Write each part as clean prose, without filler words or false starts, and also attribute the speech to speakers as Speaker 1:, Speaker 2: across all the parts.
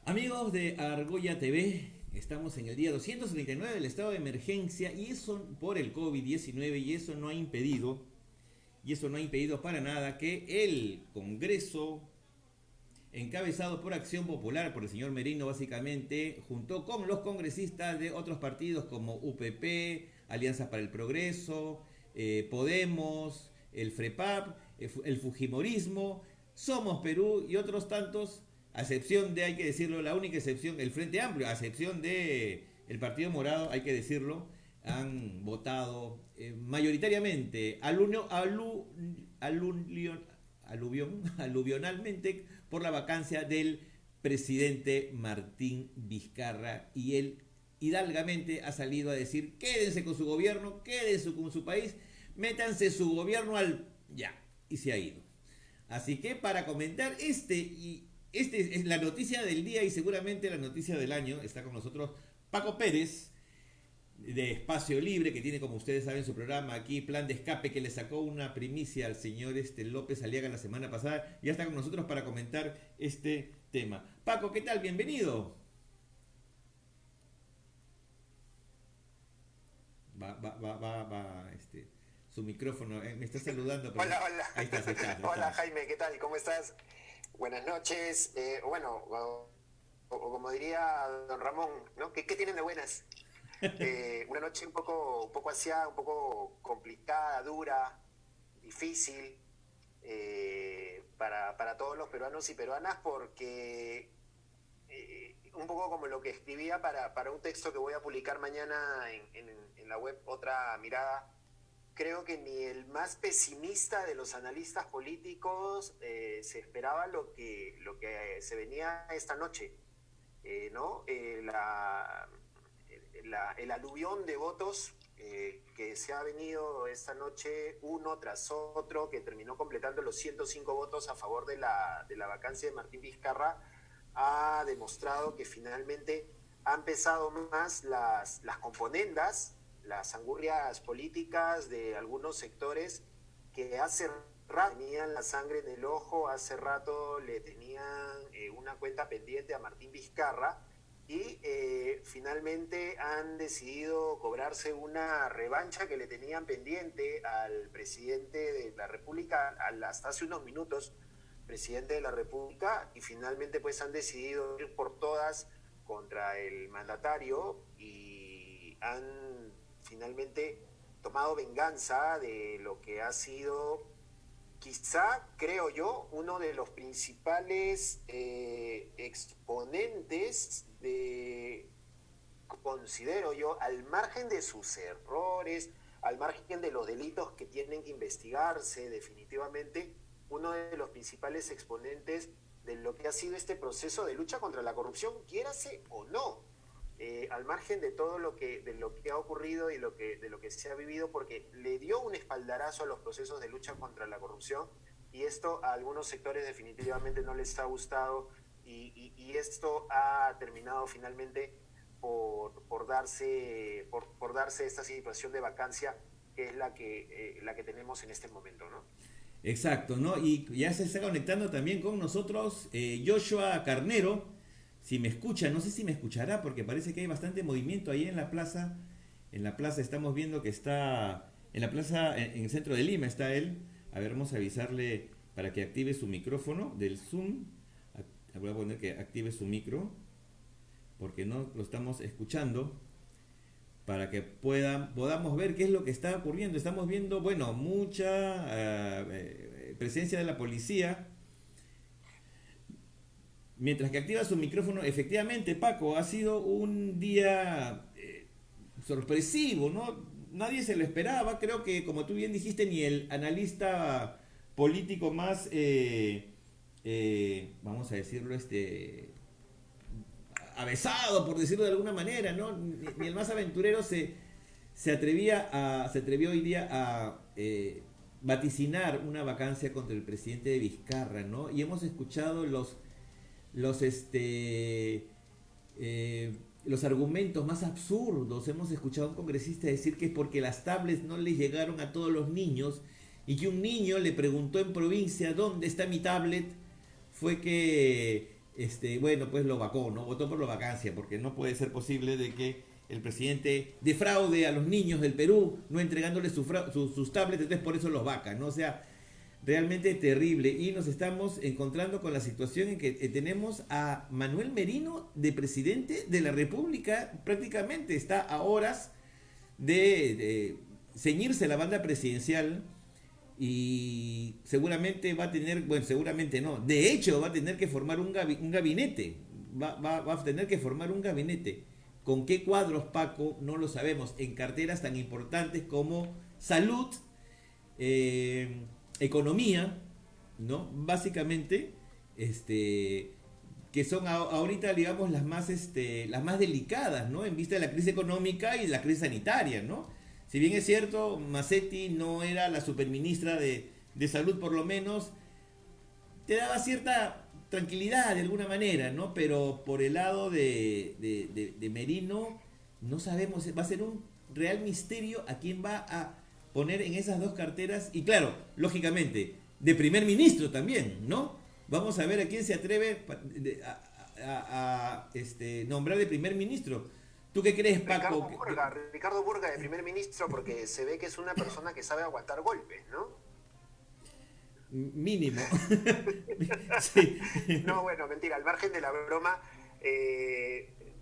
Speaker 1: Amigos de Argolla TV, estamos en el día 239 del estado de emergencia y eso por el COVID-19 y eso no ha impedido para nada que el Congreso, encabezado por Acción Popular, por el señor Merino básicamente, junto con los congresistas de otros partidos como UPP, Alianza para el Progreso, Podemos, el FREPAP, el Fujimorismo, Somos Perú y otros tantos, a excepción de, hay que decirlo, la única excepción, el Frente Amplio, a excepción de el Partido Morado, hay que decirlo, han votado mayoritariamente aluvionalmente por la vacancia del presidente Martín Vizcarra, y él hidalgamente ha salido a decir: quédense con su gobierno, quédense con su país, métanse su gobierno al ya, y se ha ido. Así que para comentar este es la noticia del día y seguramente la noticia del año, está con nosotros Paco Pérez de Espacio Libre, que tiene, como ustedes saben, su programa aquí, Plan de Escape, que le sacó una primicia al señor López Aliaga la semana pasada. Ya está con nosotros para comentar este tema. Paco, ¿qué tal? Bienvenido. Su micrófono, me está saludando, pero
Speaker 2: Hola, hola.
Speaker 1: ahí está, ahí está, ahí
Speaker 2: Hola
Speaker 1: estamos.
Speaker 2: Jaime, ¿qué tal? ¿Cómo estás? Buenas noches. Bueno, o como diría don Ramón, ¿no? ¿Qué tienen de buenas? Una noche un poco ansiada, un poco complicada, dura, difícil para todos los peruanos y peruanas porque un poco como lo que escribía para un texto que voy a publicar mañana en la web Otra Mirada. Creo que ni el más pesimista de los analistas políticos se esperaba lo que se venía esta noche, ¿no? El aluvión de votos que se ha venido esta noche uno tras otro, que terminó completando los 105 votos a favor de la vacancia de Martín Vizcarra, ha demostrado que finalmente han pesado más las componendas, las angurrias políticas de algunos sectores que hace rato tenían la sangre en el ojo, hace rato le tenían una cuenta pendiente a Martín Vizcarra y finalmente han decidido cobrarse una revancha que le tenían pendiente al presidente de la República hasta hace unos minutos, presidente de la República, y finalmente pues han decidido ir por todas contra el mandatario y han finalmente tomado venganza de lo que ha sido, quizá, creo yo, uno de los principales exponentes de, considero yo, al margen de sus errores, al margen de los delitos que tienen que investigarse, definitivamente, uno de los principales exponentes de lo que ha sido este proceso de lucha contra la corrupción, quiérase o no, al margen de lo que ha ocurrido y de lo que se ha vivido, porque le dio un espaldarazo a los procesos de lucha contra la corrupción, y esto a algunos sectores definitivamente no les ha gustado, y esto ha terminado finalmente por darse esta situación de vacancia que es la que tenemos en este momento, ¿no?
Speaker 1: Exacto, ¿no? Y ya se está conectando también con nosotros Joshua Carnero. Si me escucha, no sé si me escuchará porque parece que hay bastante movimiento ahí en la plaza. En la plaza estamos viendo que está, en la plaza, en el centro de Lima está él. A ver, vamos a avisarle para que active su micrófono del Zoom. Voy a poner que active su micro porque no lo estamos escuchando, para que podamos ver qué es lo que está ocurriendo. Estamos viendo, bueno, mucha presencia de la policía. Mientras que activa su micrófono, efectivamente, Paco, ha sido un día sorpresivo, ¿no? Nadie se lo esperaba. Creo que, como tú bien dijiste, ni el analista político más, vamos a decirlo, avesado, por decirlo de alguna manera, ¿no? Ni el más aventurero se atrevió hoy día a vaticinar una vacancia contra el presidente de Vizcarra, ¿no? Y hemos escuchado los este los argumentos más absurdos. Hemos escuchado a un congresista decir que es porque las tablets no les llegaron a todos los niños y que un niño le preguntó en provincia dónde está mi tablet. Fue que bueno, pues lo vacó, ¿no? Votó por la vacancia, porque no puede ser posible de que el presidente defraude a los niños del Perú, no entregándoles sus tablets, entonces por eso los vaca, ¿no? O sea, realmente terrible. Y nos estamos encontrando con la situación en que tenemos a Manuel Merino de presidente de la República, prácticamente está a horas de ceñirse la banda presidencial y seguramente va a tener, bueno, seguramente no, de hecho va a tener que formar un gabinete, va a tener que formar un gabinete. ¿Con qué cuadros, Paco? No lo sabemos, en carteras tan importantes como salud, economía, ¿no? Básicamente, que son ahorita, digamos, las más delicadas, ¿no? En vista de la crisis económica y de la crisis sanitaria, ¿no? Si bien es cierto, Macetti no era la superministra de salud, por lo menos, te daba cierta tranquilidad de alguna manera, ¿no? Pero por el lado de Merino, no sabemos, va a ser un real misterio a quién va a poner en esas dos carteras. Y claro, lógicamente, de primer ministro también, ¿no? Vamos a ver a quién se atreve a nombrar de primer ministro. ¿Tú qué crees, Paco?
Speaker 2: Ricardo Burga de primer ministro, porque se ve que es una persona que sabe aguantar golpes, ¿no?
Speaker 1: Mínimo. Sí.
Speaker 2: No, bueno, mentira, al margen de la broma,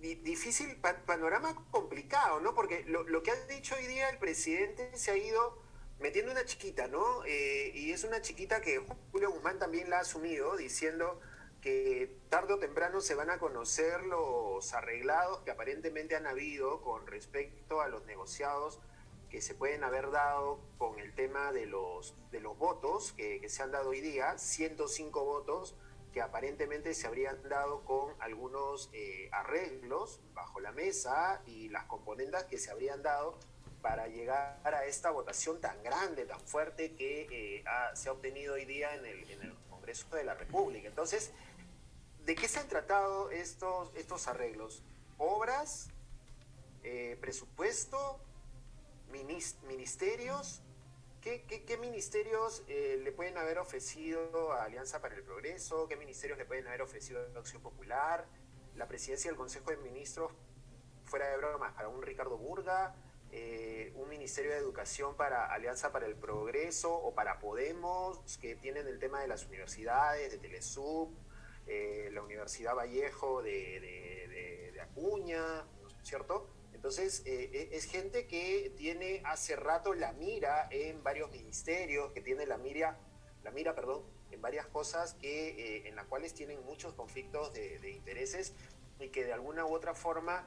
Speaker 2: difícil, panorama complicado, ¿no? Porque lo que ha dicho hoy día el presidente se ha ido metiendo una chiquita, ¿no? Y es una chiquita que Julio Guzmán también la ha asumido, diciendo que tarde o temprano se van a conocer los arreglados que aparentemente han habido con respecto a los negociados que se pueden haber dado con el tema de los votos que se han dado hoy día, 105 votos que aparentemente se habrían dado con algunos arreglos bajo la mesa y las componendas que se habrían dado para llegar a esta votación tan grande, tan fuerte que se ha obtenido hoy día en el Congreso de la República. Entonces, ¿de qué se han tratado estos arreglos? ¿Obras? ¿Presupuesto? ¿Ministerios? ¿Qué ministerios le pueden haber ofrecido a Alianza para el Progreso? ¿Qué ministerios le pueden haber ofrecido a Acción Popular? La presidencia del Consejo de Ministros, fuera de bromas, para un Ricardo Burga, un Ministerio de Educación para Alianza para el Progreso o para Podemos, que tienen el tema de las universidades, de Telesub, la Universidad Vallejo de Acuña, ¿no es cierto? Entonces, es gente que tiene hace rato la mira en varios ministerios, que tiene la mira, en varias cosas en las cuales tienen muchos conflictos de intereses y que de alguna u otra forma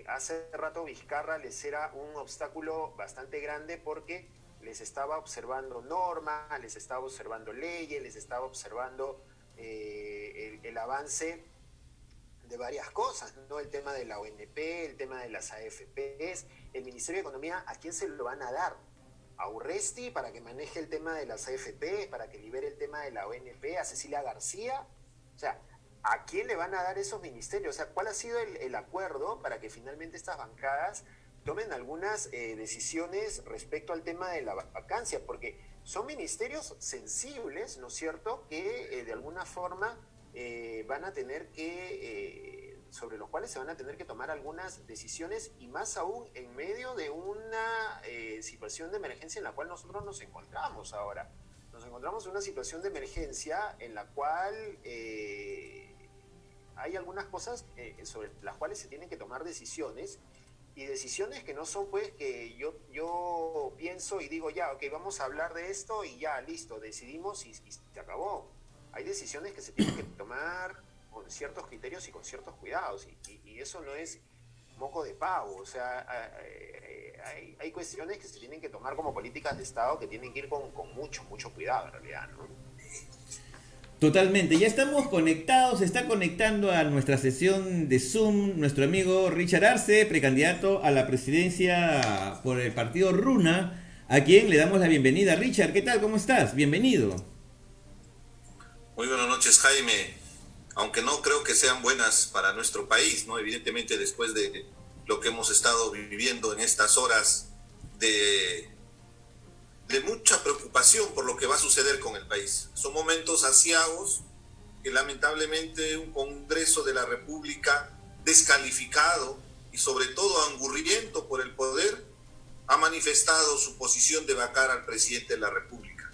Speaker 2: hace rato Vizcarra les era un obstáculo bastante grande porque les estaba observando normas, les estaba observando leyes, les estaba observando el avance de varias cosas, ¿no? El tema de la ONP, el tema de las AFPs, el Ministerio de Economía, ¿a quién se lo van a dar? ¿A Urresti para que maneje el tema de las AFPs, para que libere el tema de la ONP, a Cecilia García? O sea, ¿a quién le van a dar esos ministerios? O sea, ¿cuál ha sido el acuerdo para que finalmente estas bancadas tomen algunas decisiones respecto al tema de la vacancia? Porque son ministerios sensibles, ¿no es cierto?, que de alguna forma van a tener que, sobre los cuales se van a tener que tomar algunas decisiones, y más aún en medio de una situación de emergencia en la cual nosotros nos encontramos ahora. Nos encontramos en una situación de emergencia en la cual hay algunas cosas sobre las cuales se tienen que tomar decisiones, y decisiones que no son pues que yo pienso y digo ya, ok, vamos a hablar de esto y ya, listo, decidimos y se acabó. Hay decisiones que se tienen que tomar con ciertos criterios y con ciertos cuidados, y eso no es moco de pavo. O sea, hay cuestiones que se tienen que tomar como políticas de Estado que tienen que ir con mucho cuidado en realidad, ¿no?
Speaker 1: Totalmente, ya estamos conectados, se está conectando a nuestra sesión de Zoom nuestro amigo Richard Arce, precandidato a la presidencia por el partido Runa, a quien le damos la bienvenida. Richard, ¿qué tal? ¿Cómo estás? Bienvenido.
Speaker 3: Muy buenas noches, Jaime. Aunque no creo que sean buenas para nuestro país, ¿no? Evidentemente, después de lo que hemos estado viviendo en estas horas de mucha preocupación por lo que va a suceder con el país. Son momentos aciagos que lamentablemente un Congreso de la República, descalificado y sobre todo angurriento por el poder, ha manifestado su posición de vacar al presidente de la República.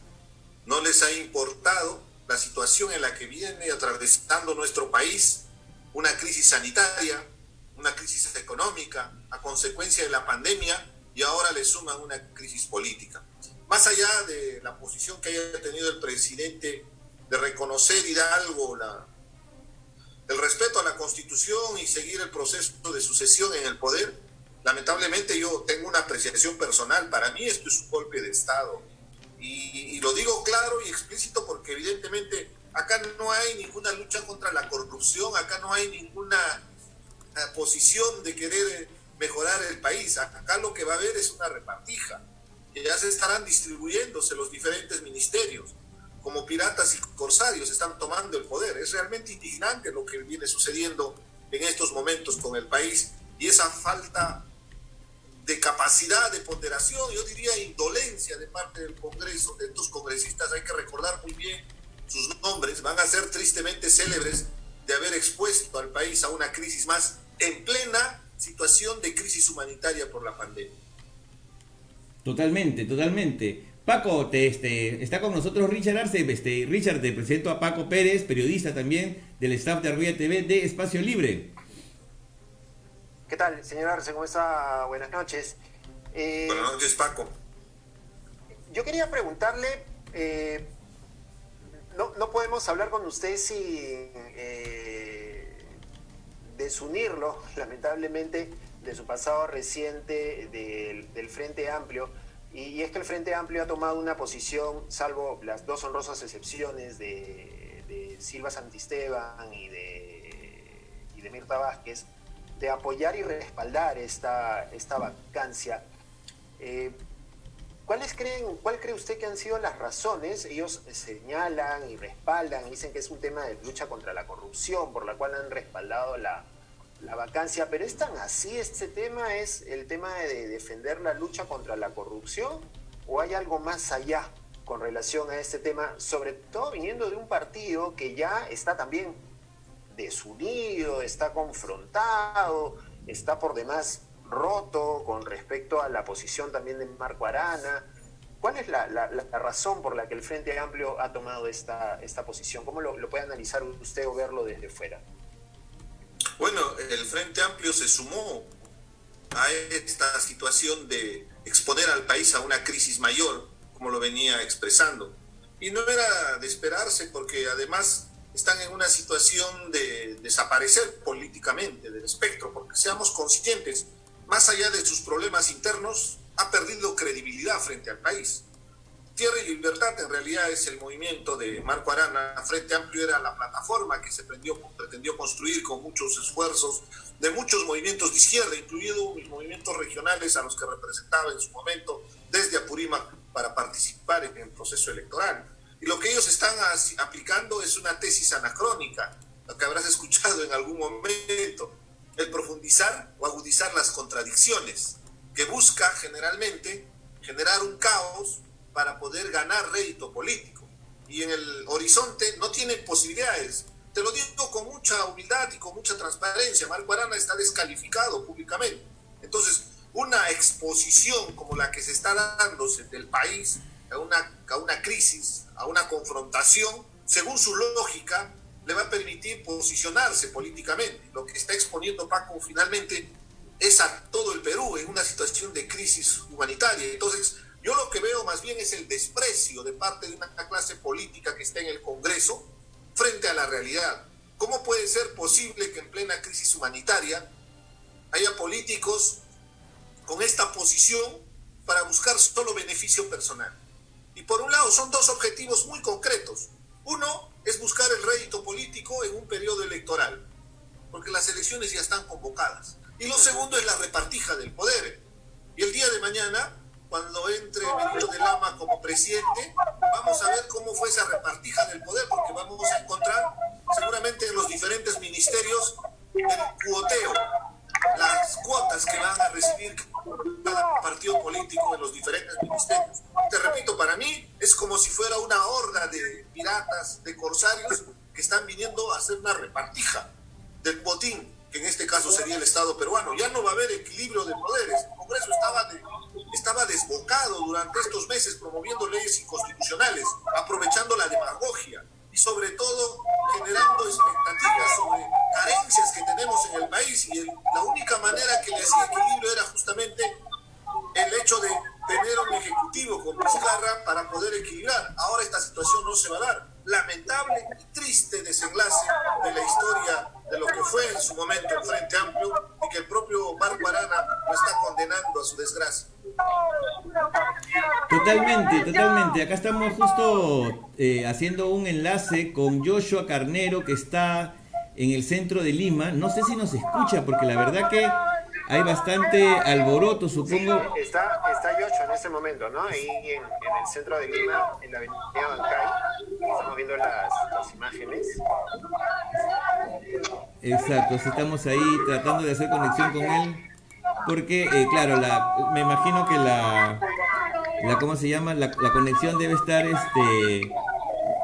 Speaker 3: No les ha importado la situación en la que viene atravesando nuestro país, una crisis sanitaria, una crisis económica a consecuencia de la pandemia, y ahora le suman una crisis política. Más allá de la posición que haya tenido el presidente de reconocer Hidalgo el respeto a la Constitución y seguir el proceso de sucesión en el poder, lamentablemente yo tengo una apreciación personal. Para mí esto es un golpe de Estado. Y lo digo claro y explícito porque evidentemente acá no hay ninguna lucha contra la corrupción, acá no hay ninguna posición de querer mejorar el país. Acá lo que va a haber es una repartija, que ya se estarán distribuyéndose los diferentes ministerios, como piratas y corsarios están tomando el poder. Es realmente indignante lo que viene sucediendo en estos momentos con el país, y esa falta de capacidad, de ponderación, yo diría indolencia de parte del Congreso, de estos congresistas. Hay que recordar muy bien sus nombres, van a ser tristemente célebres de haber expuesto al país a una crisis más en plena situación de crisis humanitaria por la pandemia.
Speaker 1: Totalmente, totalmente. Paco, está con nosotros Richard Arce. Richard, te presento a Paco Pérez, periodista también del staff de Argolla TV de Espacio Libre.
Speaker 2: ¿Qué tal, señor Arce? ¿Cómo está? Buenas noches.
Speaker 3: Buenas noches, Paco.
Speaker 2: Yo quería preguntarle, no podemos hablar con usted sin desunirlo, lamentablemente, de su pasado reciente del Frente Amplio. Y es que el Frente Amplio ha tomado una posición, salvo las dos honrosas excepciones de Silva Santisteban y de Mirta Vázquez, de apoyar y respaldar esta vacancia. ¿Cuál cree usted que han sido las razones? Ellos señalan y respaldan, dicen que es un tema de lucha contra la corrupción, por la cual han respaldado la vacancia, pero ¿es tan así este tema? ¿Es el tema de defender la lucha contra la corrupción? ¿O hay algo más allá con relación a este tema? Sobre todo viniendo de un partido que ya está también desunido, está confrontado, está por demás roto con respecto a la posición también de Marco Arana. ¿Cuál es la razón por la que el Frente Amplio ha tomado esta posición? ¿Cómo lo puede analizar usted o verlo desde fuera?
Speaker 3: Bueno, el Frente Amplio se sumó a esta situación de exponer al país a una crisis mayor, como lo venía expresando. Y no era de esperarse, porque además están en una situación de desaparecer políticamente del espectro, porque seamos conscientes, más allá de sus problemas internos, ha perdido credibilidad frente al país. Tierra y Libertad en realidad es el movimiento de Marco Arana. Frente Amplio era la plataforma que se pretendió construir con muchos esfuerzos de muchos movimientos de izquierda, incluidos los movimientos regionales a los que representaba en su momento desde Apurímac para participar en el proceso electoral. Y lo que ellos están aplicando es una tesis anacrónica, lo que habrás escuchado en algún momento, el profundizar o agudizar las contradicciones, que busca generalmente generar un caos para poder ganar rédito político. Y en el horizonte no tiene posibilidades. Te lo digo con mucha humildad y con mucha transparencia. Marco Arana está descalificado públicamente. Entonces, una exposición como la que se está dándose del país a una crisis, a una confrontación, según su lógica, le va a permitir posicionarse políticamente. Lo que está exponiendo Paco finalmente es a todo el Perú en una situación de crisis humanitaria. Entonces, yo lo que veo más bien es el desprecio de parte de una clase política que está en el Congreso frente a la realidad. ¿Cómo puede ser posible que en plena crisis humanitaria haya políticos con esta posición para buscar solo beneficio personal? Y por un lado son dos objetivos muy concretos. Uno es buscar el rédito político en un periodo electoral, porque las elecciones ya están convocadas. Y lo segundo es la repartija del poder. Y el día de mañana, cuando entre Benito de Lama como presidente, vamos a ver cómo fue esa repartija del poder, porque vamos a encontrar seguramente en los diferentes ministerios el cuoteo, las cuotas que van a recibir cada partido político en los diferentes ministerios. Te repito, para mí es como si fuera una horda de piratas, de corsarios que están viniendo a hacer una repartija. del botín, que en este caso sería el Estado peruano. Ya no va a haber equilibrio de poderes. El Congreso estaba desbocado durante estos meses promoviendo leyes inconstitucionales, aprovechando la demagogia y sobre todo generando expectativas sobre carencias que tenemos en el país, y la única manera que le hacía equilibrio era justamente el hecho de tener un ejecutivo con Vizcarra para poder equilibrar. Ahora esta situación no se va a dar. Lamentable y triste desenlace de la historia de lo que fue en su momento el Frente Amplio, y que el propio Marco Arana lo está condenando a su desgracia.
Speaker 1: Totalmente. Acá estamos justo haciendo un enlace con Joshua Carnero, que está en el centro de Lima. No sé si nos escucha, porque la verdad que hay bastante alboroto, supongo.
Speaker 2: Sí, está Joshua en ese momento, ¿no? Ahí en el centro de Lima, en la avenida Bancay. Estamos viendo las imágenes.
Speaker 1: Exacto, estamos ahí tratando de hacer conexión con él. Porque, claro, me imagino que ¿cómo se llama? La conexión debe estar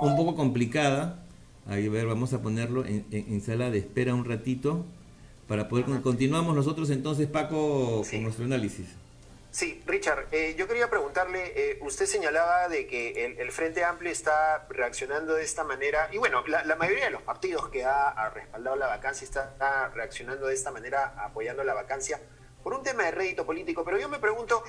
Speaker 1: un poco complicada. Ahí, a ver, vamos a ponerlo en sala de espera un ratito para poder continuamos nosotros entonces, Paco, con nuestro análisis.
Speaker 2: Sí, Richard, yo quería preguntarle, usted señalaba de que el Frente Amplio está reaccionando de esta manera, y bueno, la mayoría de los partidos que ha respaldado la vacancia está reaccionando de esta manera, apoyando la vacancia, por un tema de rédito político. Pero yo me pregunto,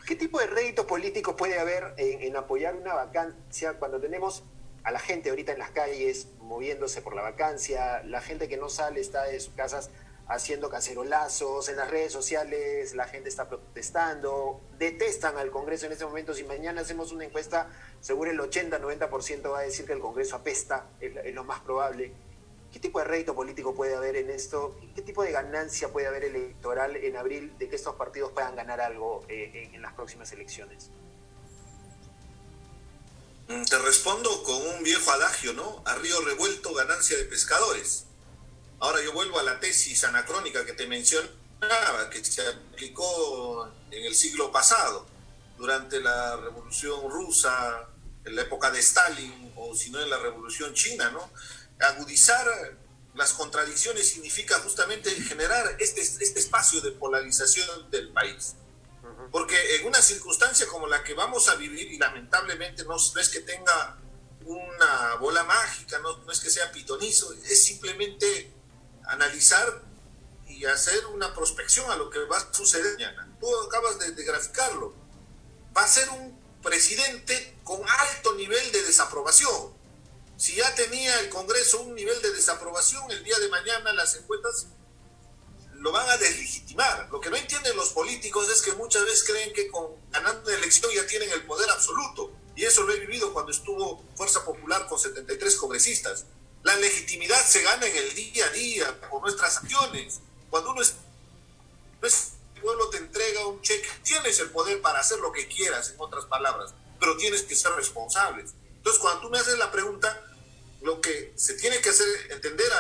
Speaker 2: ¿qué tipo de rédito político puede haber en apoyar una vacancia cuando tenemos a la gente ahorita en las calles moviéndose por la vacancia, la gente que no sale está de sus casas haciendo cacerolazos, en las redes sociales la gente está protestando, detestan al Congreso en este momento? Si mañana hacemos una encuesta, seguro el 80-90% va a decir que el Congreso apesta, es lo más probable. ¿Qué tipo de rédito político puede haber en esto? ¿Qué tipo de ganancia puede haber electoral en abril de que estos partidos puedan ganar algo en las próximas elecciones?
Speaker 3: Te respondo con un viejo adagio, ¿no? A río revuelto, ganancia de pescadores. Ahora yo vuelvo a la tesis anacrónica que te mencionaba, que se aplicó en el siglo pasado, durante la Revolución Rusa, en la época de Stalin, o si no en la Revolución China, ¿no? Agudizar las contradicciones significa justamente generar este espacio de polarización del país. Porque en una circunstancia como la que vamos a vivir, y lamentablemente no es que tenga una bola mágica, no es que sea pitonizo, es simplemente analizar y hacer una prospección a lo que va a suceder mañana. Tú acabas de graficarlo. Va a ser un presidente con alto nivel de desaprobación. Si ya tenía el Congreso un nivel de desaprobación, el día de mañana las encuestas lo van a deslegitimar. Lo que no entienden los políticos es que muchas veces creen que ganando una elección ya tienen el poder absoluto. Y eso lo he vivido cuando estuvo Fuerza Popular con 73 congresistas. La legitimidad se gana en el día a día, por nuestras acciones. Cuando el pueblo te entrega un cheque, tienes el poder para hacer lo que quieras, en otras palabras, pero tienes que ser responsables. Entonces, cuando tú me haces la pregunta, lo que se tiene que hacer entender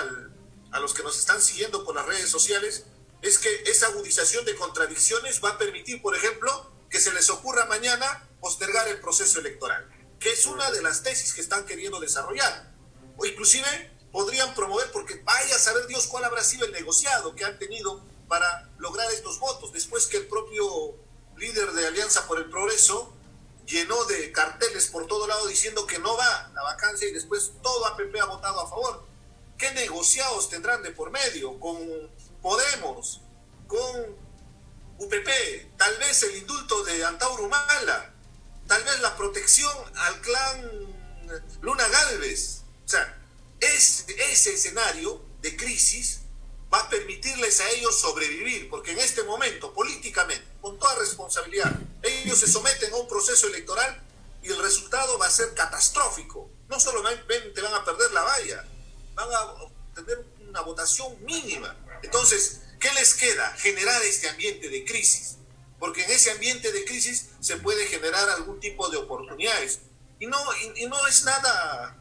Speaker 3: a los que nos están siguiendo por las redes sociales es que esa agudización de contradicciones va a permitir, por ejemplo, que se les ocurra mañana postergar el proceso electoral, que es una de las tesis que están queriendo desarrollar. O inclusive podrían promover, porque vaya a saber Dios cuál habrá sido el negociado que han tenido para lograr estos votos, después que el propio líder de Alianza por el Progreso llenó de carteles por todo lado diciendo que no va la vacancia, y después todo APP ha votado a favor. ¿Qué negociados tendrán de por medio con Podemos, con UPP? Tal vez el indulto de Antauro Humala, tal vez la protección al clan Luna Gálvez. O sea, ese escenario de crisis va a permitirles a ellos sobrevivir, porque en este momento, políticamente, con toda responsabilidad, ellos se someten a un proceso electoral y el resultado va a ser catastrófico. No solamente van a perder la valla, van a tener una votación mínima. Entonces, ¿qué les queda? Generar este ambiente de crisis, porque en ese ambiente de crisis se puede generar algún tipo de oportunidades. Y no es nada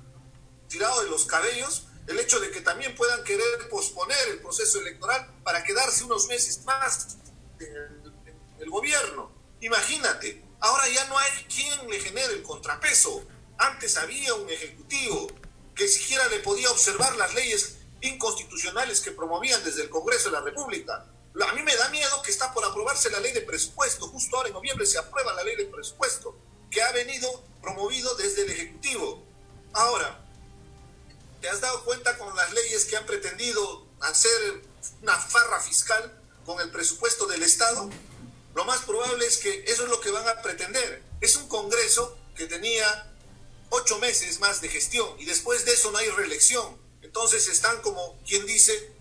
Speaker 3: tirado de los cabellos el hecho de que también puedan querer posponer el proceso electoral para quedarse unos meses más en el gobierno. Imagínate, ahora ya no hay quien le genere el contrapeso. Antes había un ejecutivo que siquiera le podía observar las leyes inconstitucionales que promovían desde el Congreso de la República. A mí me da miedo que está por aprobarse la ley de presupuesto. Justo ahora en noviembre se aprueba la ley de presupuesto, que ha venido promovido desde el Ejecutivo. Ahora, ¿te has dado cuenta con las leyes que han pretendido hacer una farra fiscal con el presupuesto del Estado? Lo más probable es que eso es lo que van a pretender. Es un Congreso que tenía 8 meses más de gestión y después de eso no hay reelección. Entonces están como quien dice,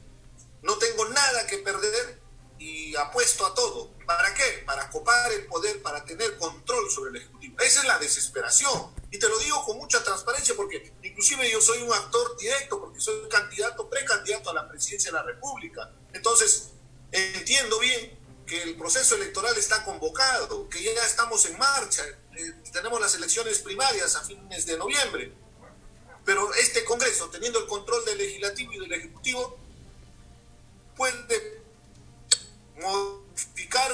Speaker 3: no tengo nada que perder y apuesto a todo. ¿Para qué? Para copar el poder, para tener control sobre el Ejecutivo. Esa es la desesperación. Y te lo digo con mucha transparencia porque inclusive yo soy un actor directo porque soy precandidato a la presidencia de la República. Entonces, entiendo bien que el proceso electoral está convocado, que ya estamos en marcha, tenemos las elecciones primarias a fines de noviembre. Pero este Congreso, teniendo el control del Legislativo y del Ejecutivo, puede modificar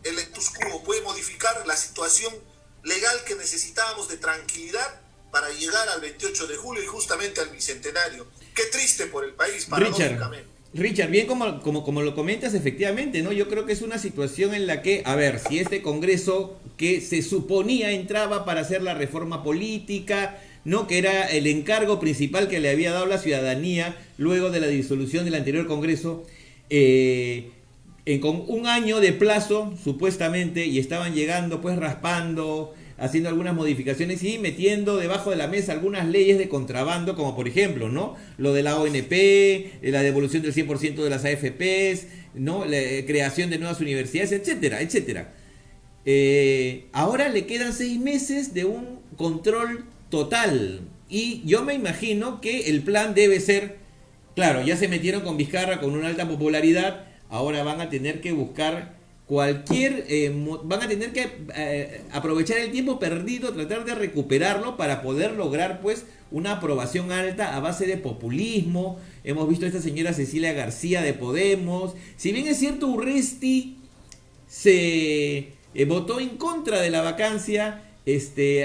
Speaker 3: el status quo, puede modificar la situación legal que necesitábamos de tranquilidad para llegar al 28 de julio y justamente al Bicentenario. Qué triste por el país, paradójicamente.
Speaker 1: Richard, bien como lo comentas, efectivamente, ¿no? Yo creo que es una situación en la que, a ver, si este Congreso que se suponía entraba para hacer la reforma política, ¿no? Que era el encargo principal que le había dado la ciudadanía luego de la disolución del anterior Congreso, con un año de plazo, supuestamente, y estaban llegando, pues, raspando, haciendo algunas modificaciones y metiendo debajo de la mesa algunas leyes de contrabando, como por ejemplo, ¿no? Lo de la ONP, la devolución del 100% de las AFPs, ¿no? La creación de nuevas universidades, etcétera, etcétera. Ahora le quedan 6 meses de un control total y yo me imagino que el plan debe ser, claro, ya se metieron con Vizcarra con una alta popularidad, ahora van a tener que buscar van a tener que aprovechar el tiempo perdido, tratar de recuperarlo para poder lograr pues una aprobación alta a base de populismo. Hemos visto a esta señora Cecilia García de Podemos. Si bien es cierto, Urresti se votó en contra de la vacancia,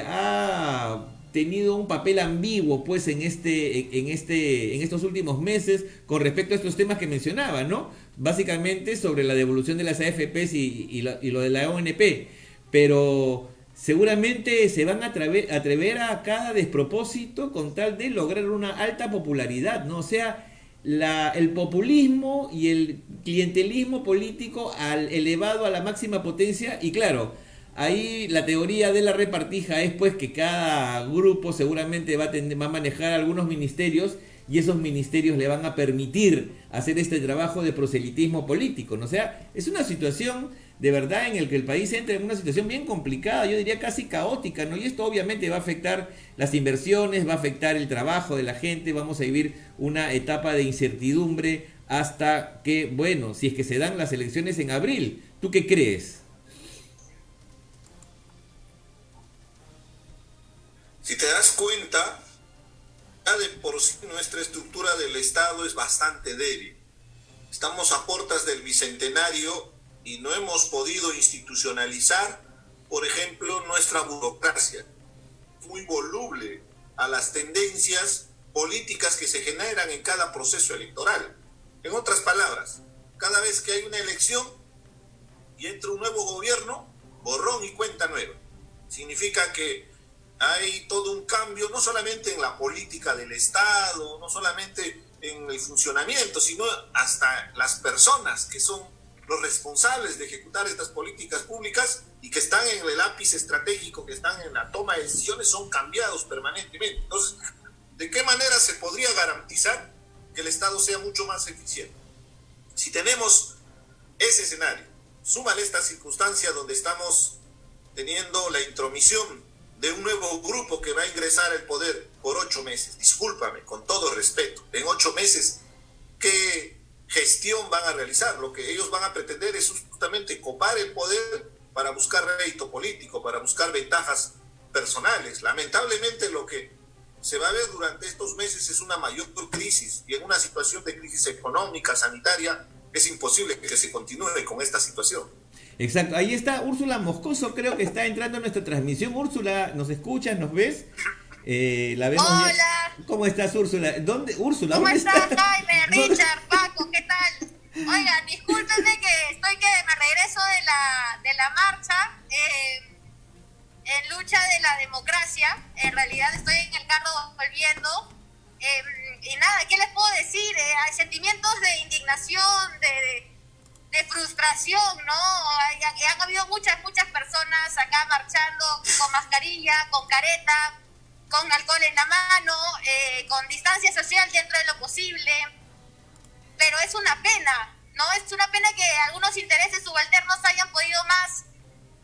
Speaker 1: ha tenido un papel ambiguo pues en estos últimos meses con respecto a estos temas que mencionaba, ¿no? Básicamente sobre la devolución de las AFPs y lo de la ONP, pero seguramente se van a atrever a cada despropósito con tal de lograr una alta popularidad, ¿no? O sea, el populismo y el clientelismo político elevado a la máxima potencia. Y claro, ahí la teoría de la repartija es pues que cada grupo seguramente va a manejar algunos ministerios y esos ministerios le van a permitir hacer este trabajo de proselitismo político, ¿no? O sea, es una situación de verdad en la que el país entra en una situación bien complicada, yo diría casi caótica, ¿no? Y esto obviamente va a afectar las inversiones, va a afectar el trabajo de la gente, vamos a vivir una etapa de incertidumbre hasta que, bueno, si es que se dan las elecciones en abril. ¿Tú qué crees?
Speaker 3: Si te das cuenta, ya de por sí nuestra estructura del Estado es bastante débil. Estamos a puertas del Bicentenario y no hemos podido institucionalizar, por ejemplo, nuestra burocracia, muy voluble a las tendencias políticas que se generan en cada proceso electoral. En otras palabras, cada vez que hay una elección y entra un nuevo gobierno, borrón y cuenta nueva. Significa que hay todo un cambio, no solamente en la política del Estado, no solamente en el funcionamiento, sino hasta las personas que son los responsables de ejecutar estas políticas públicas y que están en el ápice estratégico, que están en la toma de decisiones, son cambiados permanentemente. Entonces, ¿de qué manera se podría garantizar que el Estado sea mucho más eficiente? Si tenemos ese escenario, súmale esta circunstancia donde estamos teniendo la intromisión de un nuevo grupo que va a ingresar al poder por 8 meses. Discúlpame, con todo respeto, en 8 meses, ¿qué gestión van a realizar? Lo que ellos van a pretender es justamente copar el poder para buscar rédito político, para buscar ventajas personales. Lamentablemente lo que se va a ver durante estos meses es una mayor crisis, y en una situación de crisis económica, sanitaria, es imposible que se continúe con esta situación.
Speaker 1: Exacto, ahí está Úrsula Moscoso, creo que está entrando en nuestra transmisión. Úrsula, ¿nos escuchas, nos ves? La vemos ya.
Speaker 4: Hola.
Speaker 1: ¿Cómo estás, Úrsula? Úrsula,
Speaker 4: ¿Cómo
Speaker 1: ¿dónde
Speaker 4: estás,
Speaker 1: estás?
Speaker 4: Jaime, Richard, Paco? ¿Qué tal? Oigan, discúlpenme que me regreso de la marcha en lucha de la democracia. En realidad estoy en el carro volviendo. Y nada, ¿qué les puedo decir? Hay sentimientos de indignación, de frustración, ¿no? Han habido muchas personas acá marchando con mascarilla, con careta, con alcohol en la mano, con distancia social dentro de lo posible, pero es una pena, ¿no? Es una pena que algunos intereses subalternos hayan podido más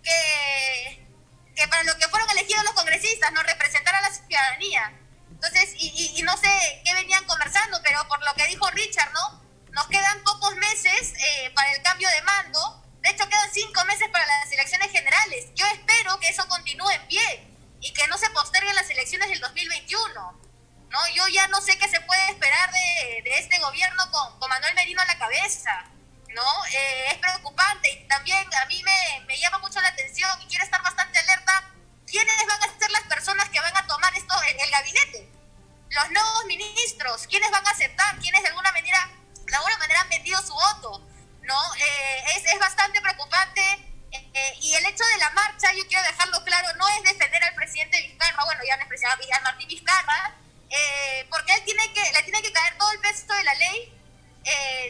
Speaker 4: que para lo que fueron elegidos los congresistas, ¿no? Representar a la ciudadanía. Entonces, y no sé qué venían conversando, pero por lo que dijo Richard, ¿no? Nos quedan pocos meses para el cambio de mando. De hecho, quedan 5 meses para las elecciones generales. Yo espero que eso continúe en pie y que no se posterguen las elecciones del 2021, ¿no? Yo ya no sé qué se puede esperar de este gobierno con Manuel Merino a la cabeza, ¿no? Es preocupante y también a mí me llama mucho la atención y quiero estar bastante alerta. ¿Quiénes van a ser las personas que van a tomar esto en el gabinete? Los nuevos ministros, ¿quiénes van a aceptar? ¿Quiénes de alguna manera han vendido su voto? ¿No? Es bastante preocupante. Y el hecho de la marcha, yo quiero dejarlo claro, no es defender al presidente Vizcarra, bueno, ya no es presidente, a Martín Vizcarra, porque él le tiene que caer todo el peso de la ley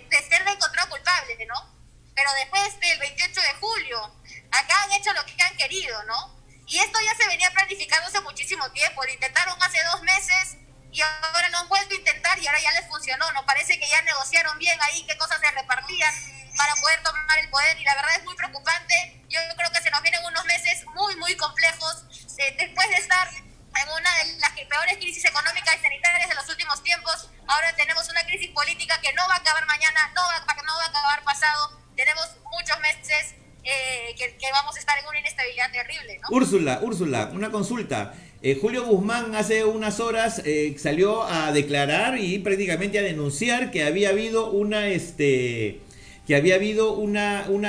Speaker 4: de ser encontrado culpable, ¿no? Pero después del 28 de julio, acá han hecho lo que han querido, ¿no? Y esto ya se venía planificando hace muchísimo tiempo, lo intentaron hace 2 meses y ahora lo han vuelto a intentar y ahora ya les funcionó, ¿no? Parece que ya negociaron bien ahí qué cosas se repartían para poder tomar el poder y la verdad es muy preocupante. Yo creo que se nos vienen unos meses muy, muy complejos después de estar en una de las peores crisis económicas y sanitarias de los últimos tiempos. Ahora tenemos una crisis política que no va a acabar mañana, no va a acabar pasado. Tenemos muchos meses que vamos a estar en una inestabilidad terrible, ¿no?
Speaker 1: Úrsula, una consulta. Julio Guzmán hace unas horas salió a declarar y prácticamente a denunciar que había habido una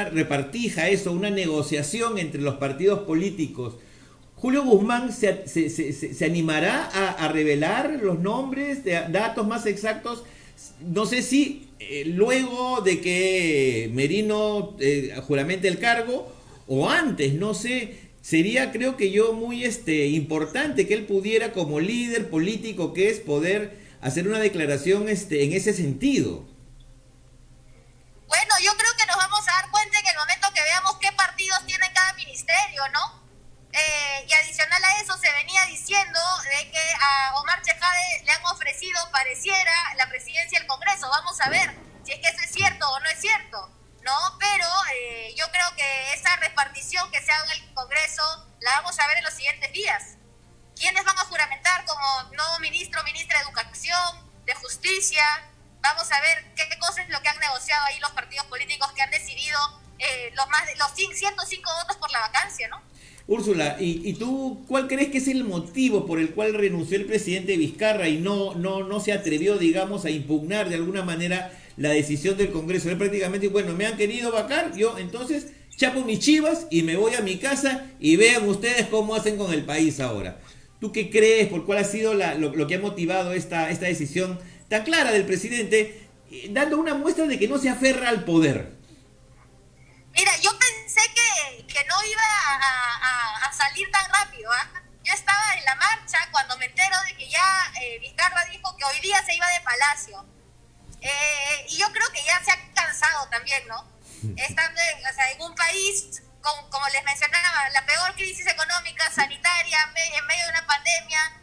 Speaker 1: repartija, una negociación entre los partidos políticos. ¿Julio Guzmán se animará a revelar los nombres, datos más exactos? No sé si luego de que Merino juramente el cargo o antes, no sé. Sería, creo que yo, muy importante que él pudiera, como líder político que es, poder hacer una declaración en ese sentido.
Speaker 4: Bueno, yo creo que nos vamos a dar cuenta en el momento que veamos qué partidos tiene cada ministerio, ¿no? Y adicional a eso se venía diciendo de que a Omar Chejade le han ofrecido, pareciera, la presidencia del Congreso. Vamos a ver si es que eso es cierto o no es cierto, ¿no? Pero yo creo que esa repartición que se haga en el Congreso la vamos a ver en los siguientes días. ¿Quiénes van a juramentar como nuevo ministro, ministra de Educación, de Justicia? Vamos a ver qué cosa es lo que han negociado ahí los partidos políticos que han decidido los 105 votos por la vacancia, ¿no?
Speaker 1: Úrsula, ¿y tú cuál crees que es el motivo por el cual renunció el presidente Vizcarra y no se atrevió, digamos, a impugnar de alguna manera la decisión del Congreso? Él prácticamente, bueno, me han querido vacar, yo entonces chapo mis chivas y me voy a mi casa y vean ustedes cómo hacen con el país ahora. ¿Tú qué crees? ¿Por cuál ha sido lo que ha motivado esta decisión tan clara del presidente, dando una muestra de que no se aferra al poder?
Speaker 4: Mira, yo pensé que no iba a salir tan rápido, ¿eh? Yo estaba en la marcha cuando me entero de que ya Vizcarra dijo que hoy día se iba de Palacio. Y yo creo que ya se ha cansado también, ¿no? Estando en un país, como les mencionaba, la peor crisis económica, sanitaria, en medio de una pandemia,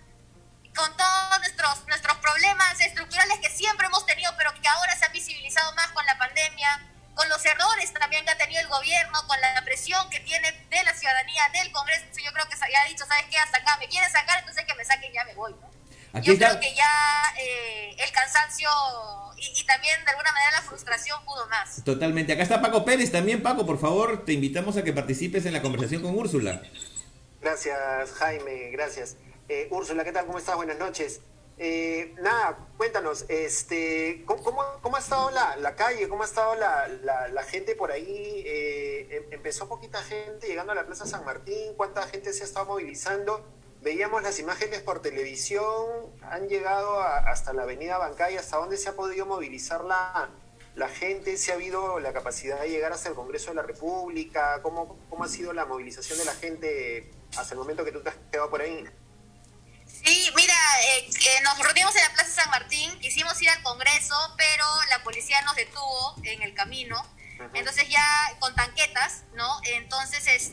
Speaker 4: con todos nuestros problemas estructurales que siempre hemos tenido, pero que ahora se han visibilizado más con la pandemia, con los errores también que ha tenido el gobierno, con la presión que tiene de la ciudadanía, del Congreso. Yo creo que se había dicho, ¿sabes qué? Hasta acá me quieren sacar, entonces que me saquen, ya me voy, ¿no? Yo creo que ya el cansancio y también de alguna manera la frustración pudo más.
Speaker 1: Totalmente. Acá está Paco Pérez también. Paco, por favor, te invitamos a que participes en la conversación con Úrsula.
Speaker 2: Gracias, Jaime, gracias. Úrsula, ¿qué tal? ¿Cómo estás? Buenas noches. Nada, cuéntanos, ¿cómo ha estado la calle? ¿Cómo ha estado la gente por ahí? Empezó poquita gente llegando a la Plaza San Martín. ¿Cuánta gente se ha estado movilizando? veíamos las imágenes por televisión, han llegado hasta la avenida Bancay, hasta dónde se ha podido movilizar la gente, si ha habido la capacidad de llegar hasta el Congreso de la República, cómo ha sido la movilización de la gente hasta el momento que tú te has quedado por ahí.
Speaker 4: Sí, mira, nos reunimos en la Plaza San Martín, quisimos ir al Congreso, pero la policía nos detuvo en el camino, entonces ya con tanquetas, ¿no? Entonces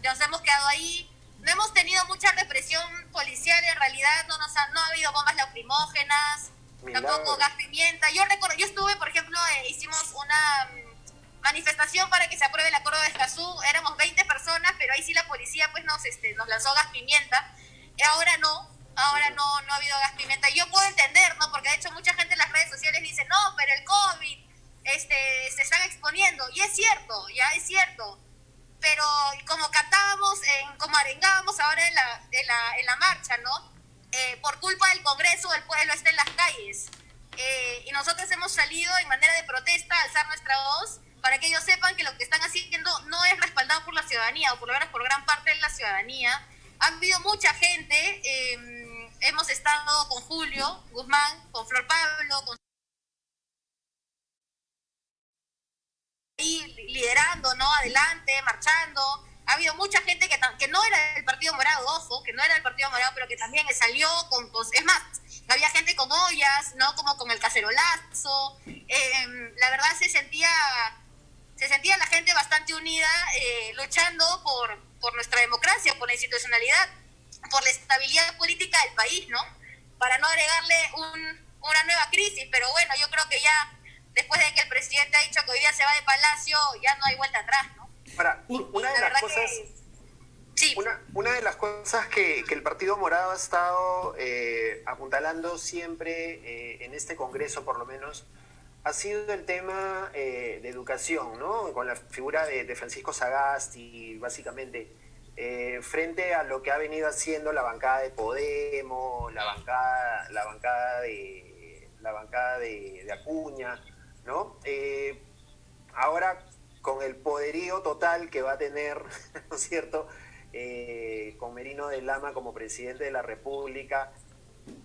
Speaker 4: nos hemos quedado ahí, no hemos tenido mucha represión policial, en realidad no ha habido bombas lacrimógenas, tampoco gas pimienta. Yo estuve, por ejemplo, hicimos una manifestación para que se apruebe el acuerdo de Escazú, éramos 20 personas, pero ahí sí la policía pues nos lanzó gas pimienta. Ahora no ha habido gas pimienta. Yo puedo entender, ¿no? Porque de hecho mucha gente en las redes sociales dice, no, pero el COVID, se están exponiendo. Y es cierto, ya es cierto. Pero como cantábamos, como arengábamos ahora en la marcha, ¿no? Por culpa del Congreso, el pueblo está en las calles. Y nosotros hemos salido en manera de protesta a alzar nuestra voz para que ellos sepan que lo que están haciendo no es respaldado por la ciudadanía, o por lo menos por gran parte de la ciudadanía. Ha habido mucha gente, hemos estado con Julio Guzmán, con Flor Pablo, ahí liderando, ¿no? Adelante, marchando. Ha habido mucha gente que no era del Partido Morado, ojo, que no era del Partido Morado, pero que también salió es más, había gente con ollas, ¿no? Como con el cacerolazo. La verdad se sentía la gente bastante unida, luchando por nuestra democracia, por la institucionalidad, por la estabilidad política del país, ¿no? Para no agregarle una nueva crisis. Pero bueno, yo creo que ya, después de que el presidente ha dicho que hoy día se va de Palacio, ya no hay vuelta atrás, ¿no?
Speaker 2: Ahora, una de las cosas que el Partido Morado ha estado apuntalando siempre, en este Congreso por lo menos, ha sido el tema de educación, ¿no? Con la figura de Francisco Sagasti, básicamente, frente a lo que ha venido haciendo la bancada de Podemos, la bancada de Acuña, ¿no? Ahora, con el poderío total que va a tener, ¿no es cierto?, con Merino de Lama como presidente de la República,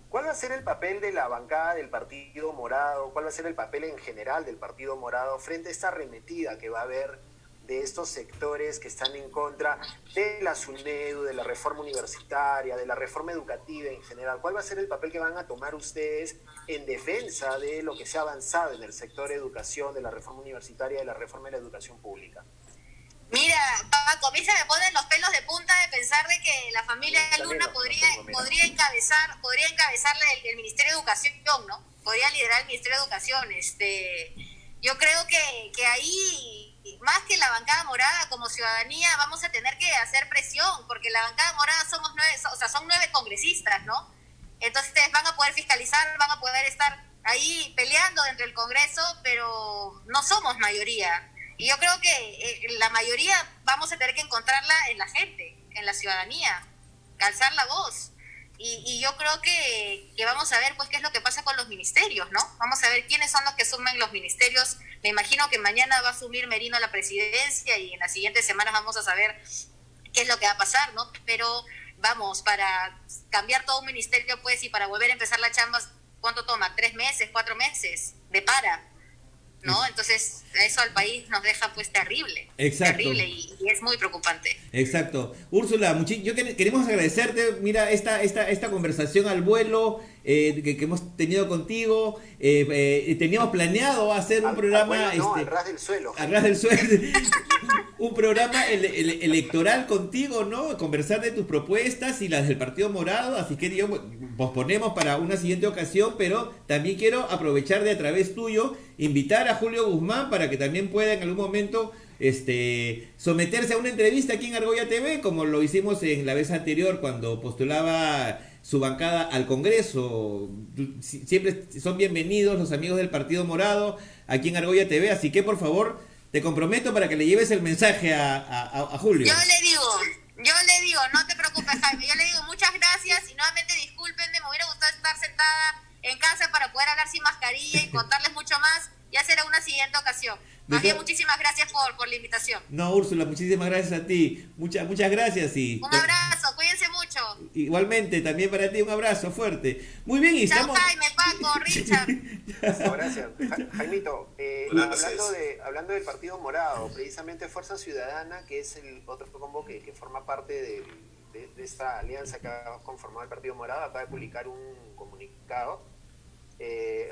Speaker 2: ¿cuál va a ser el papel de la bancada del Partido Morado? ¿Cuál va a ser el papel en general del Partido Morado frente a esta arremetida que va a haber de estos sectores que están en contra de la SUNEDU, de la reforma universitaria, de la reforma educativa en general? ¿Cuál va a ser el papel que van a tomar ustedes en defensa de lo que se ha avanzado en el sector de educación, de la reforma universitaria, de la reforma de la educación pública?
Speaker 4: Mira, Paco, a mí se me ponen los pelos de punta de pensar de que la familia Luna podría encabezarle el Ministerio de Educación, ¿no? Podría liderar el Ministerio de Educación. Yo creo que ahí, más que la bancada morada, como ciudadanía, vamos a tener que hacer presión, porque la bancada morada son 9 congresistas, ¿no? Entonces van a poder fiscalizar, van a poder estar ahí peleando dentro del Congreso, pero no somos mayoría. Y yo creo que la mayoría vamos a tener que encontrarla en la gente, en la ciudadanía, alzar la voz. Y yo creo que vamos a ver pues qué es lo que pasa con los ministerios, ¿no? Vamos a ver quiénes son los que asumen los ministerios. Me imagino que mañana va a asumir Merino la presidencia y en las siguientes semanas vamos a saber qué es lo que va a pasar, ¿no? Pero vamos, para cambiar todo un ministerio pues y para volver a empezar la chamba, ¿cuánto toma? 3 meses, 4 meses de para, ¿no? Entonces, eso al país nos deja pues terrible.
Speaker 1: Exacto.
Speaker 4: Terrible y es muy preocupante.
Speaker 1: Exacto. Úrsula, queremos agradecerte, mira, esta conversación al vuelo que hemos tenido contigo. Teníamos planeado hacer un programa...
Speaker 2: al ras del suelo.
Speaker 1: Al ras del suelo. Un programa electoral contigo, ¿no? Conversar de tus propuestas y las del Partido Morado, así que digamos, posponemos para una siguiente ocasión, pero también quiero aprovechar de a través tuyo, invitar a Julio Guzmán para que también pueda en algún momento someterse a una entrevista aquí en Argolla TV, como lo hicimos en la vez anterior cuando postulaba su bancada al Congreso. Siempre son bienvenidos los amigos del Partido Morado aquí en Argolla TV, así que por favor te comprometo para que le lleves el mensaje a Julio.
Speaker 4: Yo le digo, no te preocupes, Jaime, yo le digo muchas gracias y nuevamente discúlpenme, me hubiera gustado estar sentada en casa para poder hablar sin mascarilla y contarles mucho más. Ya será una siguiente ocasión. Más bien, muchísimas gracias por la invitación.
Speaker 1: No, Úrsula, muchísimas gracias a ti. Muchas gracias.
Speaker 4: Un abrazo, cuídense mucho.
Speaker 1: Igualmente, también para ti un abrazo fuerte. Muy bien, y
Speaker 4: Chao,
Speaker 1: estamos...
Speaker 4: Jaime, Paco, Richard.
Speaker 2: No, gracias. Jaimito,
Speaker 3: Gracias.
Speaker 2: hablando del Partido Morado, precisamente Fuerza Ciudadana, que es el otro combo que forma parte de esta alianza que ha conformado el Partido Morado, acaba de publicar un comunicado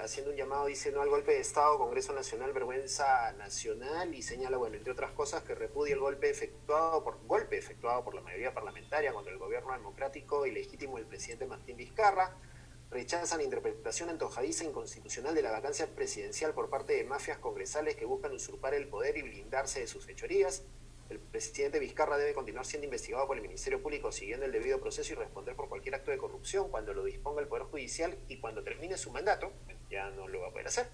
Speaker 2: haciendo un llamado, dice, no al golpe de Estado, Congreso Nacional, vergüenza nacional, y señala, bueno, entre otras cosas, que repudia el golpe efectuado por la mayoría parlamentaria contra el gobierno democrático y legítimo del presidente Martín Vizcarra. Rechazan la interpretación antojadiza e inconstitucional de la vacancia presidencial por parte de mafias congresales que buscan usurpar el poder y blindarse de sus fechorías. El presidente Vizcarra debe continuar siendo investigado por el Ministerio Público siguiendo el debido proceso y responder por cualquier acto de corrupción cuando lo disponga el Poder Judicial, y cuando termine su mandato, ya no lo va a poder hacer.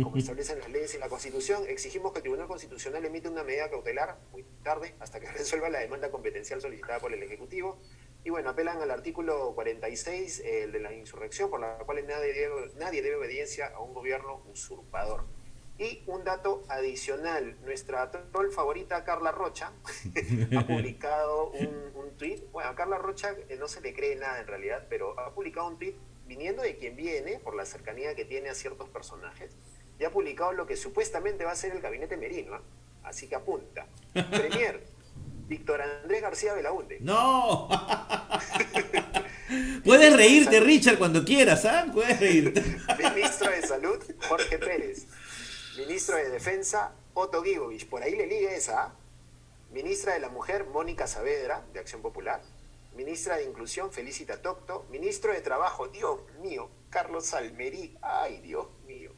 Speaker 2: Como establecen las leyes y la Constitución, exigimos que el Tribunal Constitucional emita una medida cautelar muy tarde hasta que resuelva la demanda competencial solicitada por el Ejecutivo. Y bueno, apelan al artículo 46 de la insurrección, por la cual nadie debe obediencia a un gobierno usurpador. Y un dato adicional, nuestra troll favorita, Carla Rocha, ha publicado un tuit. Bueno, a Carla Rocha no se le cree nada en realidad, pero ha publicado un tuit viniendo de quien viene, por la cercanía que tiene a ciertos personajes, y ha publicado lo que supuestamente va a ser el gabinete Merino, ¿eh? Así que apunta. Premier, Víctor Andrés García Belaúnde.
Speaker 1: ¡No! Puedes reírte, Richard, cuando quieras, ¿ah? Puedes reírte.
Speaker 2: Ministro de Salud, Jorge Pérez. Ministro de Defensa, Otto Guibovich. Por ahí le liga esa. ¿Ah? Ministra de la Mujer, Mónica Saavedra, de Acción Popular. Ministra de Inclusión, Felicita Tocto. Ministro de Trabajo, Dios mío, Carlos Salmerí. Ay, Dios mío.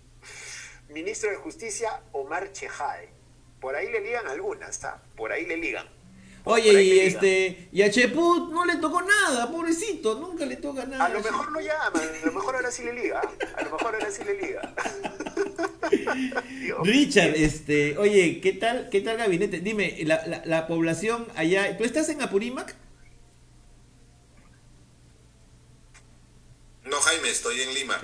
Speaker 2: Ministro de Justicia, Omar Chejade. Por ahí le ligan algunas, ¿está? Por ahí le ligan.
Speaker 1: Oye, y a Cheput no le tocó nada, pobrecito, nunca le toca nada.
Speaker 2: A lo mejor lo llaman, a lo mejor ahora sí le liga. A lo mejor ahora sí le liga.
Speaker 1: Richard, oye, ¿qué tal gabinete? Dime, la población allá, ¿tú estás en Apurímac?
Speaker 3: No, Jaime, estoy en Lima.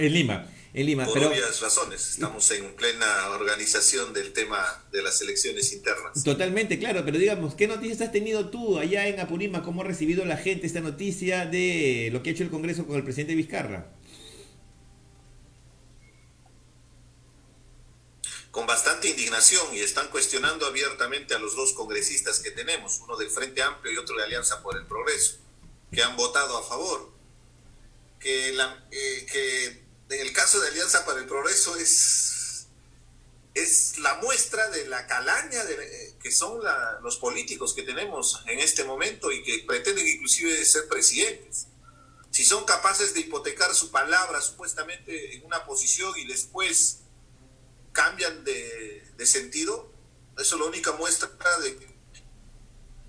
Speaker 1: En Lima,
Speaker 3: Por
Speaker 1: pero
Speaker 3: obvias razones. Estamos en plena organización del tema de las elecciones internas.
Speaker 1: totalmente, claro, pero digamos, ¿qué noticias has tenido tú allá en Apurímac? ¿Cómo ha recibido la gente esta noticia de lo que ha hecho el Congreso con el presidente Vizcarra?
Speaker 3: Con bastante indignación, y están cuestionando abiertamente a los dos congresistas que tenemos, uno del Frente Amplio y otro de Alianza por el Progreso, que han votado a favor. Que en el caso de Alianza para el Progreso es la muestra de la calaña que son los políticos que tenemos en este momento y que pretenden inclusive ser presidentes. Si son capaces de hipotecar su palabra supuestamente en una posición y después cambian de sentido, eso es la única muestra de que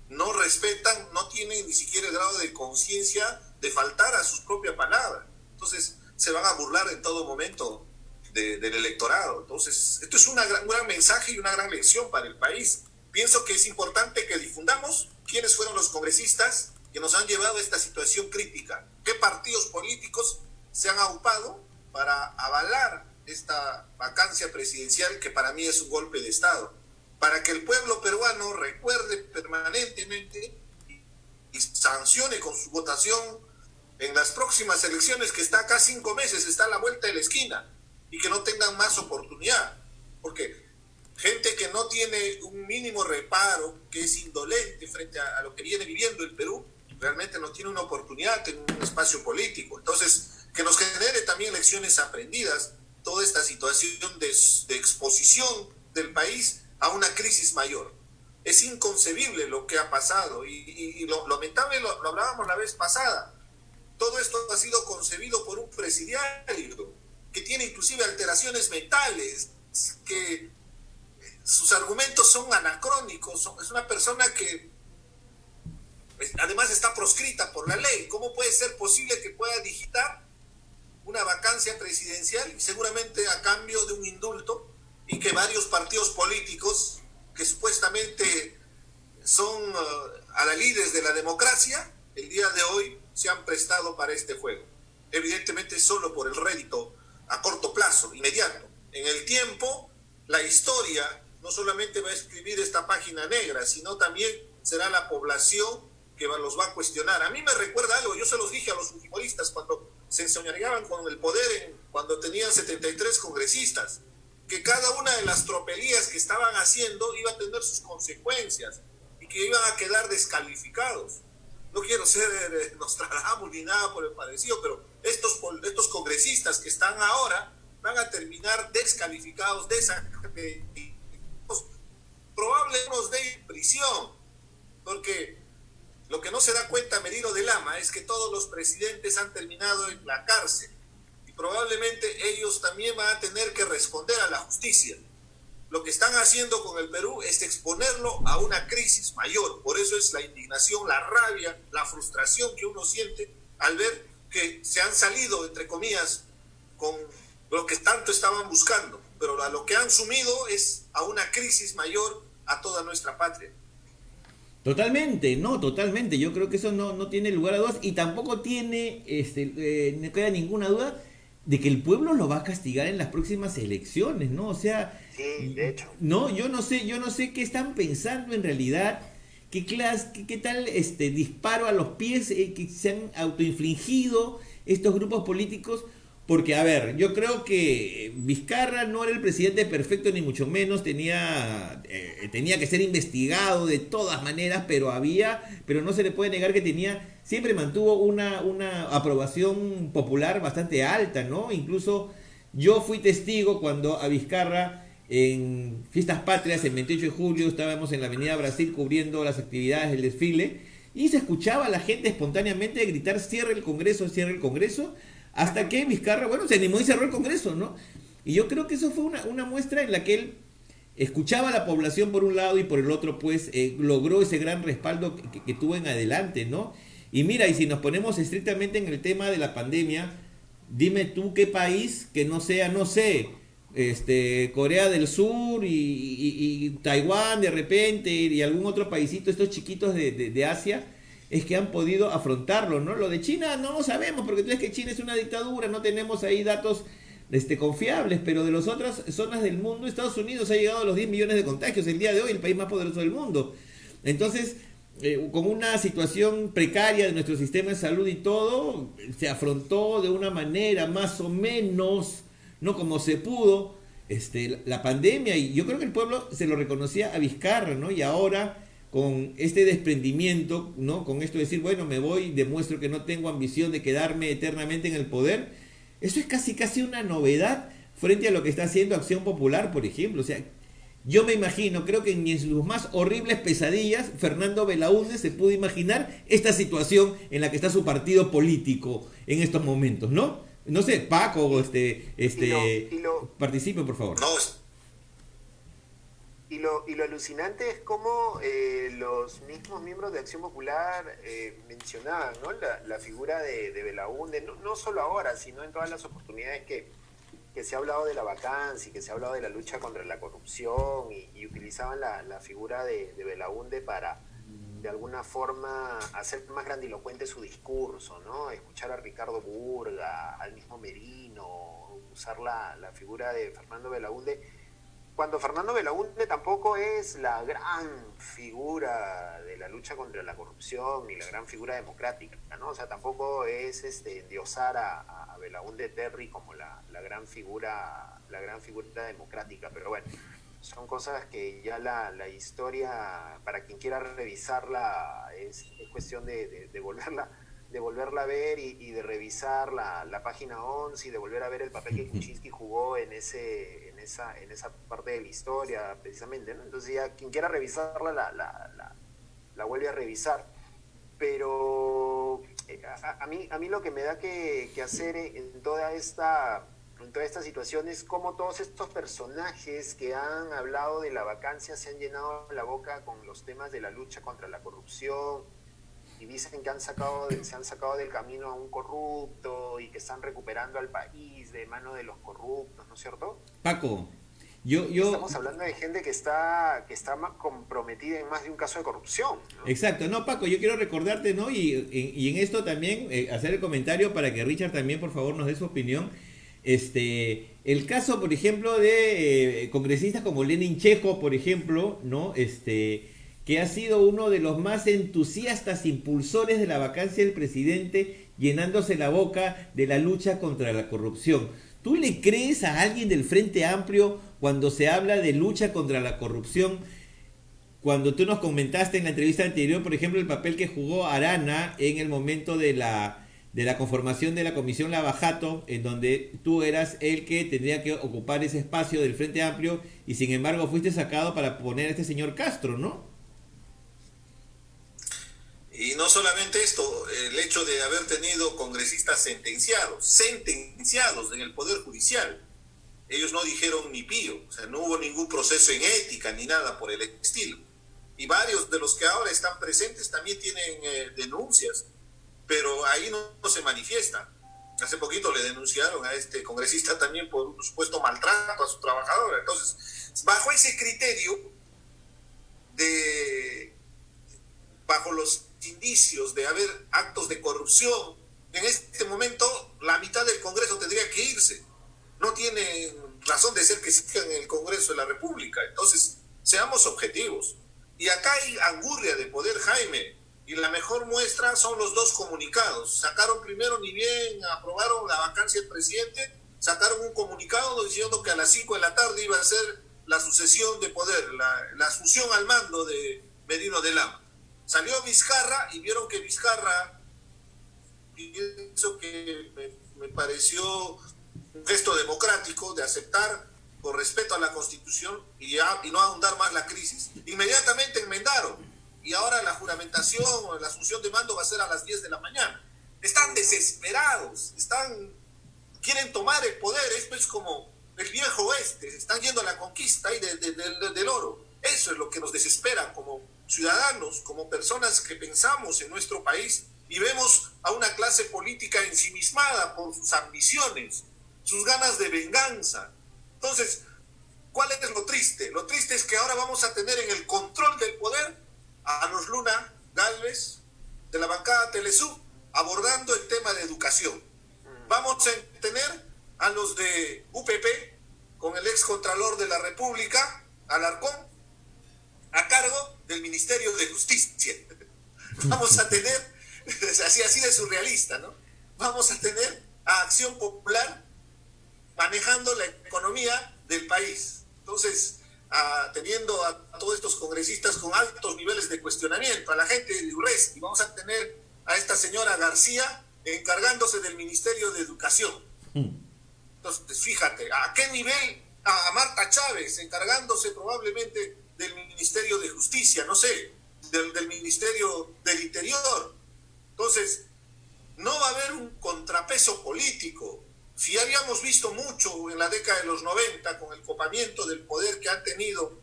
Speaker 3: no respetan, no tienen ni siquiera el grado de conciencia de faltar a sus propias palabras. Entonces se van a burlar en todo momento del electorado. Entonces esto es un gran mensaje y una gran lección para el país. Pienso que es importante que difundamos quiénes fueron los congresistas que nos han llevado a esta situación crítica, qué partidos políticos se han aupado para avalar esta vacancia presidencial, que para mí es un golpe de Estado, para que el pueblo peruano recuerde permanentemente y sancione con su votación en las próximas elecciones, que está acá 5 meses, está a la vuelta de la esquina, y que no tengan más oportunidad, porque gente que no tiene un mínimo reparo, que es indolente frente a lo que viene viviendo el Perú, realmente no tiene una oportunidad en un espacio político. Entonces, que nos genere también lecciones aprendidas toda esta situación de exposición del país a una crisis mayor. Es inconcebible lo que ha pasado, y lo lamentable lo hablábamos la vez pasada. Todo esto ha sido concebido por un presidiario que tiene inclusive alteraciones mentales, que sus argumentos son anacrónicos. Es una persona que además está proscrita por la ley. ¿Cómo puede ser posible que pueda digitar una vacancia presidencial, seguramente a cambio de un indulto, y que varios partidos políticos que supuestamente son adalides de la democracia, el día de hoy se han prestado para este juego? Evidentemente solo por el rédito a corto plazo, inmediato. En el tiempo, la historia no solamente va a escribir esta página negra, sino también será la población que que los va a cuestionar. A mí me recuerda algo, yo se los dije a los futbolistas cuando se ensoñaban con el poder, cuando tenían 73 congresistas, que cada una de las tropelías que estaban haciendo iba a tener sus consecuencias y que iban a quedar descalificados. No quiero ser Nostradamus ni nada por el parecido, pero estos congresistas que están ahora van a terminar descalificados, probablemente de prisión, porque lo que no se da cuenta Merino de Lama es que todos los presidentes han terminado en la cárcel y probablemente ellos también van a tener que responder a la justicia. Lo que están haciendo con el Perú es exponerlo a una crisis mayor. Por eso es la indignación, la rabia, la frustración que uno siente al ver que se han salido, entre comillas, con lo que tanto estaban buscando. Pero a lo que han sumido es a una crisis mayor a toda nuestra patria.
Speaker 1: Totalmente, no, totalmente. Yo creo que eso no tiene lugar a dudas y tampoco tiene, no queda ninguna duda de que el pueblo lo va a castigar en las próximas elecciones, ¿no? O sea,
Speaker 2: sí, de hecho.
Speaker 1: No, yo no sé qué están pensando en realidad, qué tal disparo a los pies que se han autoinfligido estos grupos políticos. Porque, a ver, yo creo que Vizcarra no era el presidente perfecto, ni mucho menos, tenía que ser investigado de todas maneras, pero no se le puede negar que siempre mantuvo una aprobación popular bastante alta, ¿no? Incluso yo fui testigo cuando a Vizcarra, en Fiestas Patrias, el 28 de julio, estábamos en la Avenida Brasil cubriendo las actividades del desfile, y se escuchaba a la gente espontáneamente gritar, cierre el Congreso, hasta que Vizcarra, se animó y cerró el Congreso, ¿no? Y yo creo que eso fue una muestra en la que él escuchaba a la población por un lado y por el otro, pues, logró ese gran respaldo que tuvo en adelante, ¿no? Y mira, y si nos ponemos estrictamente en el tema de la pandemia, dime tú qué país que no sea, no sé, Corea del Sur y Taiwán de repente y algún otro paisito, estos chiquitos de Asia, es que han podido afrontarlo, ¿no? Lo de China no lo sabemos, porque tú ves que China es una dictadura, no tenemos ahí datos confiables, pero de las otras zonas del mundo, Estados Unidos ha llegado a los 10 millones de contagios el día de hoy, el país más poderoso del mundo. Entonces, con una situación precaria de nuestro sistema de salud y todo, se afrontó de una manera más o menos, no como se pudo, la pandemia, y yo creo que el pueblo se lo reconocía a Vizcarra, ¿no? Y ahora, con este desprendimiento, ¿no? Con esto de decir, bueno, me voy, demuestro que no tengo ambición de quedarme eternamente en el poder, eso es casi una novedad frente a lo que está haciendo Acción Popular, por ejemplo. O sea, yo me imagino, creo que ni en sus más horribles pesadillas, Fernando Belaúnde se pudo imaginar esta situación en la que está su partido político en estos momentos, ¿no? No sé, Paco, participe, por favor.
Speaker 3: No,
Speaker 2: Y lo alucinante es cómo los mismos miembros de Acción Popular mencionaban, ¿no? la figura de Belaúnde, no solo ahora, sino en todas las oportunidades que se ha hablado de la vacancia y que se ha hablado de la lucha contra la corrupción y utilizaban la figura de Belaúnde para, de alguna forma, hacer más grandilocuente su discurso, ¿no? Escuchar a Ricardo Burga, al mismo Merino, usar la figura de Fernando Belaúnde, cuando Fernando Belaúnde tampoco es la gran figura de la lucha contra la corrupción ni la gran figura democrática, ¿no? O sea, tampoco es endiosar a Belaúnde Terry como la gran figura democrática, pero bueno, son cosas que ya la historia, para quien quiera revisarla, es cuestión de volverla a ver y de revisar la página 11 y de volver a ver el papel que Kuczynski jugó en esa parte de la historia, precisamente, ¿no? Entonces ya quien quiera revisarla la vuelve a revisar. Pero a mí lo que me da que hacer en toda esta situación es cómo todos estos personajes que han hablado de la vacancia se han llenado la boca con los temas de la lucha contra la corrupción, y dicen que se han sacado del camino a un corrupto y que están recuperando al país de mano de los corruptos, ¿no es cierto?
Speaker 1: Paco,
Speaker 2: estamos hablando de gente que está más comprometida en más de un caso de corrupción, ¿no?
Speaker 1: Exacto, no, Paco, yo quiero recordarte, ¿no? Y en esto también hacer el comentario para que Richard también, por favor, nos dé su opinión. El caso, por ejemplo, de congresistas como Lenin Chejo, por ejemplo, ¿no? que ha sido uno de los más entusiastas impulsores de la vacancia del presidente, llenándose la boca de la lucha contra la corrupción. ¿Tú le crees a alguien del Frente Amplio cuando se habla de lucha contra la corrupción? Cuando tú nos comentaste en la entrevista anterior, por ejemplo, el papel que jugó Arana en el momento de la conformación de la Comisión Lavajato, en donde tú eras el que tendría que ocupar ese espacio del Frente Amplio y sin embargo fuiste sacado para poner a este señor Castro, ¿no?
Speaker 3: Y no solamente esto, el hecho de haber tenido congresistas sentenciados en el Poder Judicial. Ellos no dijeron ni pío, o sea, no hubo ningún proceso en ética ni nada por el estilo. Y varios de los que ahora están presentes también tienen denuncias, pero ahí no se manifiestan. Hace poquito le denunciaron a este congresista también por un supuesto maltrato a su trabajadora. Entonces, bajo ese criterio, bajo los indicios de haber actos de corrupción, en este momento la mitad del Congreso tendría que irse. No tiene razón de ser que sigan en el Congreso de la República. Entonces, seamos objetivos. Y acá hay angurria de poder, Jaime, y la mejor muestra son los dos comunicados. Sacaron primero, ni bien aprobaron la vacancia del presidente, sacaron un comunicado diciendo que a las 5 de la tarde iba a ser la sucesión de poder, la asunción al mando de Merino de Lama. Salió Vizcarra y vieron que Vizcarra, pienso que me pareció un gesto democrático de aceptar por respeto a la Constitución y no ahondar más la crisis. Inmediatamente enmendaron y ahora la juramentación o la asunción de mando va a ser a las 10 de la mañana. Están desesperados, quieren tomar el poder. Esto es como el viejo oeste, están yendo a la conquista ahí del oro. Eso es lo que nos desespera como ciudadanos, como personas que pensamos en nuestro país y vemos a una clase política ensimismada por sus ambiciones, sus ganas de venganza. Entonces, ¿cuál es lo triste? Lo triste es que ahora vamos a tener en el control del poder a Anos Luna Gálvez, de la bancada Telesub, abordando el tema de educación. Vamos a tener a los de UPP, con el ex Contralor de la República, Alarcón, a cargo del Ministerio de Justicia. Vamos a tener, así de surrealista, ¿no? Vamos a tener a Acción Popular manejando la economía del país. Entonces, teniendo a todos estos congresistas con altos niveles de cuestionamiento, a la gente de Urresti, vamos a tener a esta señora García encargándose del Ministerio de Educación. Entonces, fíjate, ¿a qué nivel? A Marta Chávez encargándose probablemente del Ministerio de Justicia, no sé, del Ministerio del Interior. Entonces, no va a haber un contrapeso político. Si ya habíamos visto mucho en la década de los 90 con el copamiento del poder que ha tenido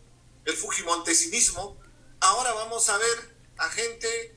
Speaker 3: el fujimontesinismo, ahora vamos a ver a gente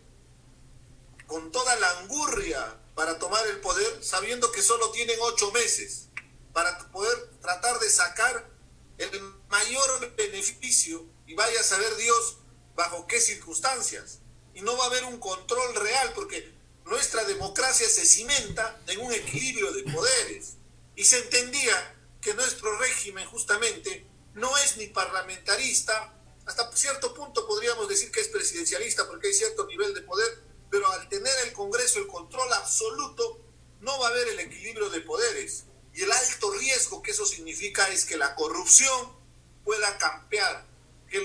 Speaker 3: con toda la angurria para tomar el poder, sabiendo que solo tienen 8 meses para poder tratar de sacar el mayor beneficio, y vaya a saber Dios bajo qué circunstancias. Y no va a haber un control real, porque nuestra democracia se cimenta en un equilibrio de poderes. Y se entendía que nuestro régimen justamente no es ni parlamentarista, hasta cierto punto podríamos decir que es presidencialista porque hay cierto nivel de poder, pero al tener el Congreso el control absoluto, no va a haber el equilibrio de poderes. Y el alto riesgo que eso significa es que la corrupción pueda campear, que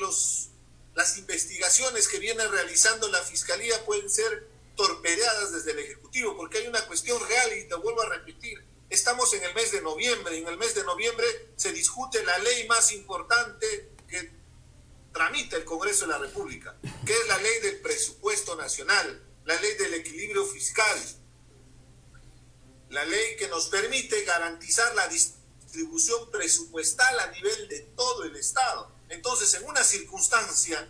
Speaker 3: las investigaciones que viene realizando la Fiscalía pueden ser torpedeadas desde el Ejecutivo, porque hay una cuestión real, y te vuelvo a repetir, estamos en el mes de noviembre, y en el mes de noviembre se discute la ley más importante que tramita el Congreso de la República, que es la ley del presupuesto nacional, la ley del equilibrio fiscal, la ley que nos permite garantizar la distribución presupuestal a nivel de todo el Estado. Entonces, en una circunstancia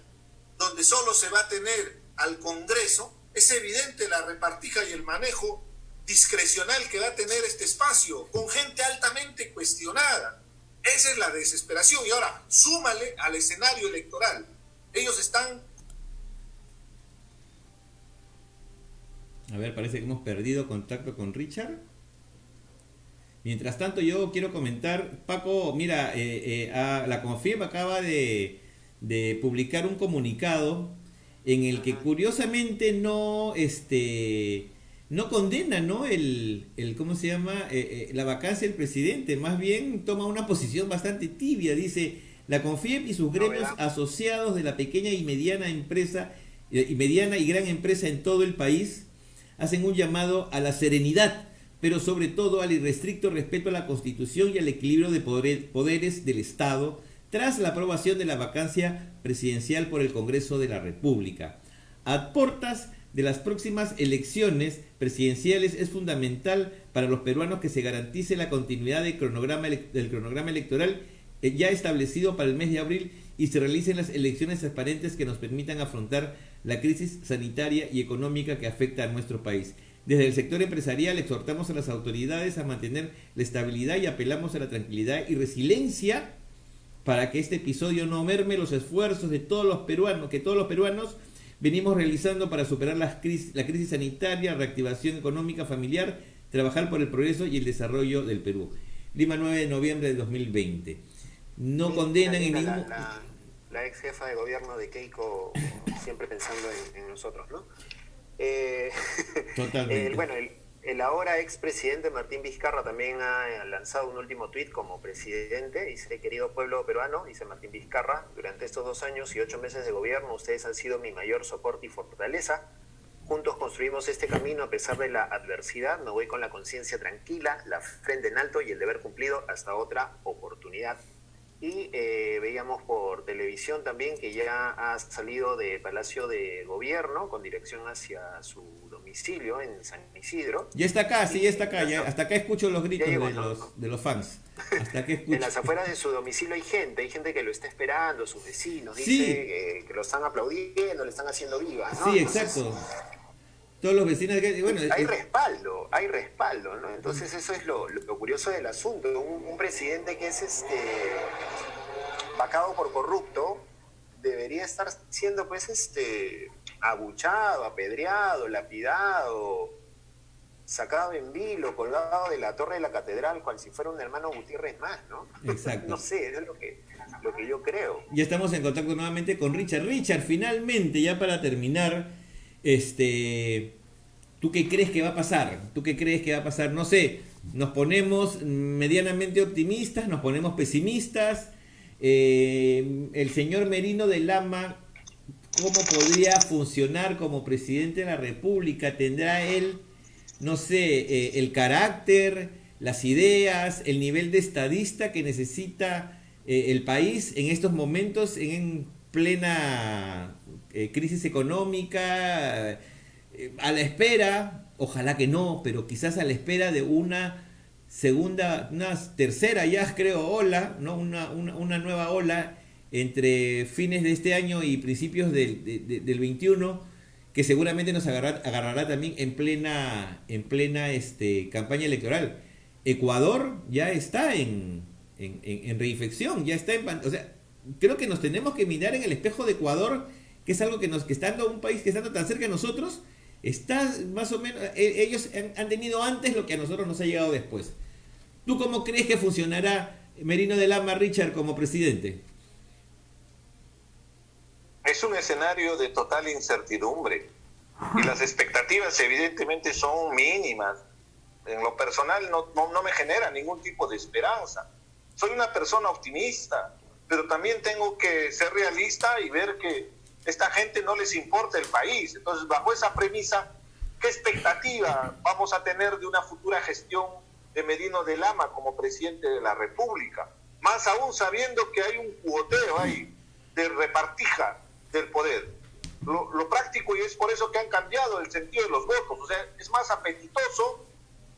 Speaker 3: donde solo se va a tener al Congreso, es evidente la repartija y el manejo discrecional que va a tener este espacio, con gente altamente cuestionada. Esa es la desesperación. Y ahora, súmale al escenario electoral. Ellos están...
Speaker 1: A ver, parece que hemos perdido contacto con Richard. Mientras tanto, yo quiero comentar, Paco, mira, la CONAFIEP acaba de de publicar un comunicado en el que curiosamente no condena, ¿no? ¿Cómo se llama? La vacancia del presidente, más bien toma una posición bastante tibia. Dice: la CONFIEP y sus gremios asociados de la pequeña y mediana empresa, mediana y gran empresa en todo el país, hacen un llamado a la serenidad, pero sobre todo al irrestricto respeto a la Constitución y al equilibrio de poderes del Estado tras la aprobación de la vacancia presidencial por el Congreso de la República. A portas de las próximas elecciones presidenciales es fundamental para los peruanos que se garantice la continuidad del cronograma electoral ya establecido para el mes de abril y se realicen las elecciones transparentes que nos permitan afrontar la crisis sanitaria y económica que afecta a nuestro país. Desde el sector empresarial exhortamos a las autoridades a mantener la estabilidad y apelamos a la tranquilidad y resiliencia para que este episodio no merme los esfuerzos de todos los peruanos, que todos los peruanos venimos realizando para superar la crisis sanitaria, reactivación económica, familiar, trabajar por el progreso y el desarrollo del Perú. Lima, 9 de noviembre de 2020. No condenan en ningún...
Speaker 2: La ex jefa de gobierno de Keiko, siempre pensando en nosotros, ¿no?
Speaker 1: Totalmente.
Speaker 2: Bueno, el ahora expresidente Martín Vizcarra también ha lanzado un último tuit como presidente. Dice: querido pueblo peruano, dice Martín Vizcarra, durante estos 2 años y 8 meses de gobierno, ustedes han sido mi mayor soporte y fortaleza. Juntos construimos este camino a pesar de la adversidad. Me voy con la conciencia tranquila, la frente en alto y el deber cumplido hasta otra oportunidad. Y veíamos por televisión también que ya ha salido de Palacio de Gobierno con dirección hacia su domicilio en San Isidro.
Speaker 1: Ya está acá, sí, ya está acá. Hasta acá escucho los gritos de los fans. Hasta acá escucho.
Speaker 2: En las afueras de su domicilio hay gente que lo está esperando, sus vecinos, dice
Speaker 1: sí,
Speaker 2: que lo están aplaudiendo, le están haciendo viva, ¿no?
Speaker 1: Sí, exacto. Todos los vecinos que... Bueno,
Speaker 2: hay respaldo, ¿no? Entonces eso es lo curioso del asunto. Un presidente que es vacado por corrupto debería estar siendo pues abuchado, apedreado, lapidado, sacado en vilo, colgado de la torre de la catedral, cual si fuera un hermano Gutiérrez más, ¿no?
Speaker 1: Exacto.
Speaker 2: No sé, eso es lo que yo creo.
Speaker 1: Ya estamos en contacto nuevamente con Richard. Richard, finalmente, ya para terminar, ¿tú qué crees que va a pasar? No sé, nos ponemos medianamente optimistas, nos ponemos pesimistas. El señor Merino de Lama, ¿cómo podría funcionar como presidente de la República? ¿Tendrá él, no sé, el carácter, las ideas, el nivel de estadista que necesita el país en estos momentos, en plena crisis económica, a la espera, ojalá que no, pero quizás a la espera de una tercera ya creo ola, ¿no? Una nueva ola entre fines de este año y principios del 21, que seguramente nos agarrará también en plena campaña electoral. Ecuador ya está en reinfección, ya está o sea, creo que nos tenemos que mirar en el espejo de Ecuador, que es algo que estando un país que estando tan cerca de nosotros, está más o menos, ellos han tenido antes lo que a nosotros nos ha llegado después. ¿Tú cómo crees que funcionará Merino de Lama, Richard, como presidente?
Speaker 3: Es un escenario de total incertidumbre y las expectativas evidentemente son mínimas. En lo personal no me genera ningún tipo de esperanza. Soy una persona optimista, pero también tengo que ser realista y ver que a esta gente no les importa el país. Entonces, bajo esa premisa, ¿qué expectativa vamos a tener de una futura gestión de Merino de Lama como presidente de la República? Más aún sabiendo que hay un cuoteo ahí de repartija del poder. Lo práctico, y es por eso que han cambiado el sentido de los votos. O sea, es más apetitoso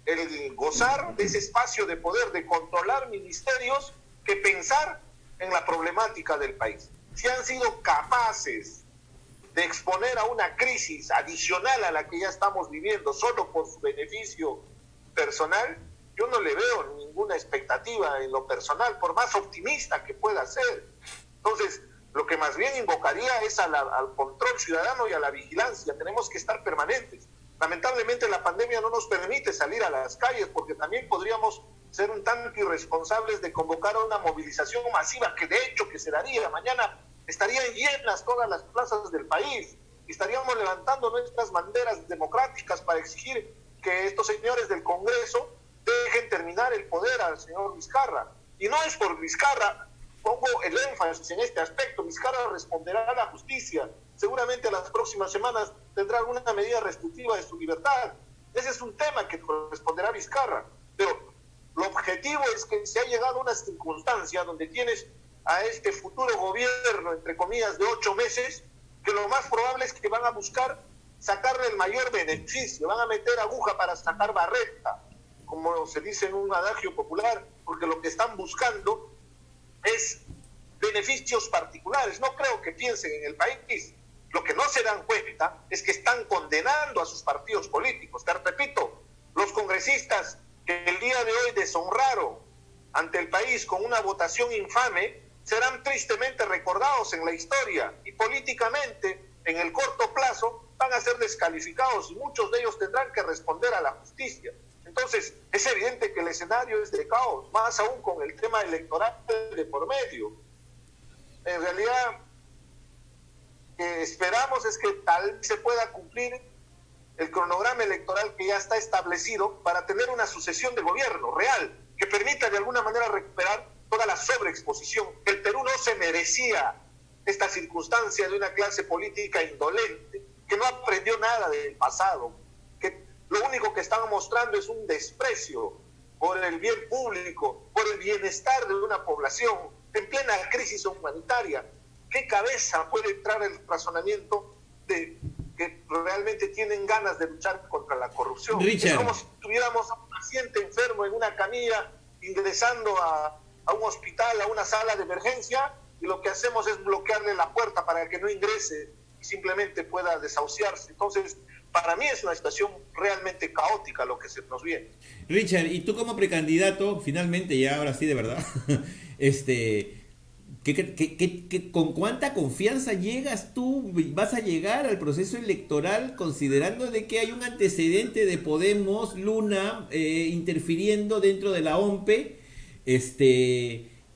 Speaker 3: el gozar de ese espacio de poder, de controlar ministerios, que pensar en la problemática del país. Si han sido capaces de exponer a una crisis adicional a la que ya estamos viviendo solo por su beneficio personal, yo no le veo ninguna expectativa en lo personal, por más optimista que pueda ser. Entonces, lo que más bien invocaría es al control ciudadano y a la vigilancia. Tenemos que estar permanentes. Lamentablemente la pandemia no nos permite salir a las calles, porque también podríamos ser un tanto irresponsables de convocar a una movilización masiva, que de hecho que se daría mañana
Speaker 2: estarían llenas todas las plazas del país, estaríamos levantando nuestras banderas democráticas para exigir que estos señores del Congreso dejen terminar el poder al señor Vizcarra. Y no es por Vizcarra, pongo el énfasis en este aspecto, Vizcarra responderá a la justicia, seguramente las próximas semanas tendrá alguna medida restrictiva de su libertad. Ese es un tema que corresponderá a Vizcarra, pero lo objetivo es que se ha llegado a una circunstancia donde tienes a este futuro gobierno, entre comillas, de 8 meses, que lo más probable es que van a buscar sacarle el mayor beneficio, van a meter aguja para sacar barreta, como se dice en un adagio popular, porque lo que están buscando es beneficios particulares. No creo que piensen en el país. Lo que no se dan cuenta es que están condenando a sus partidos políticos. Te repito, los congresistas que el día de hoy deshonraron ante el país con una votación infame serán tristemente recordados en la historia y políticamente en el corto plazo van a ser descalificados y muchos de ellos tendrán que responder a la justicia. Entonces, es evidente que el escenario es de caos, más aún con el tema electoral de por medio. En realidad, esperamos es que tal vez se pueda cumplir el cronograma electoral que ya está establecido para tener una sucesión de gobierno real, que permita de alguna manera recuperar toda la sobreexposición. El Perú no se merecía esta circunstancia de una clase política indolente, que no aprendió nada del pasado, que lo único que están mostrando es un desprecio por el bien público, por el bienestar de una población en plena crisis humanitaria. ¿Qué cabeza puede entrar el razonamiento de que realmente tienen ganas de luchar contra la corrupción?
Speaker 1: Richard.
Speaker 2: Es como si tuviéramos a un paciente enfermo en una camilla ingresando a un hospital, a una sala de emergencia, y lo que hacemos es bloquearle la puerta para que no ingrese y simplemente pueda desahuciarse. Entonces, para mí es una situación realmente caótica lo que se nos viene.
Speaker 1: Richard, y tú como precandidato, finalmente ya ahora sí de verdad, ¿con cuánta confianza llegas tú, vas a llegar al proceso electoral considerando de que hay un antecedente de Podemos, Luna, interfiriendo dentro de la OMPE,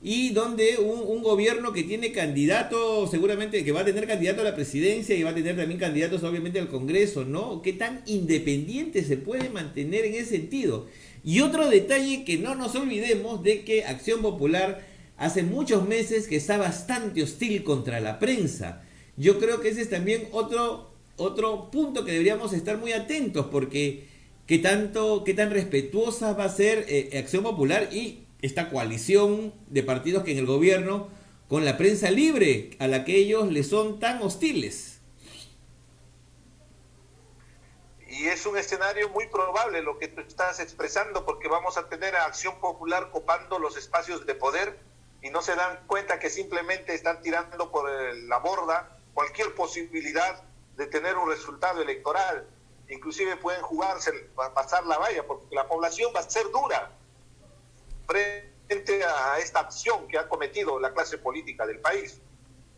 Speaker 1: y donde un gobierno que tiene candidato, seguramente que va a tener candidato a la presidencia y va a tener también candidatos obviamente al Congreso, ¿no? ¿Qué tan independiente se puede mantener en ese sentido? Y otro detalle que no nos olvidemos de que Acción Popular hace muchos meses que está bastante hostil contra la prensa. Yo creo que ese es también otro punto que deberíamos estar muy atentos, porque qué tan respetuosa va a ser Acción Popular y esta coalición de partidos que en el gobierno con la prensa libre a la que ellos le son tan hostiles.
Speaker 2: Y es un escenario muy probable lo que tú estás expresando, porque vamos a tener a Acción Popular copando los espacios de poder y no se dan cuenta que simplemente están tirando por la borda cualquier posibilidad de tener un resultado electoral. Inclusive pueden jugarse, pasar la valla, porque la población va a ser dura frente a esta acción que ha cometido la clase política del país.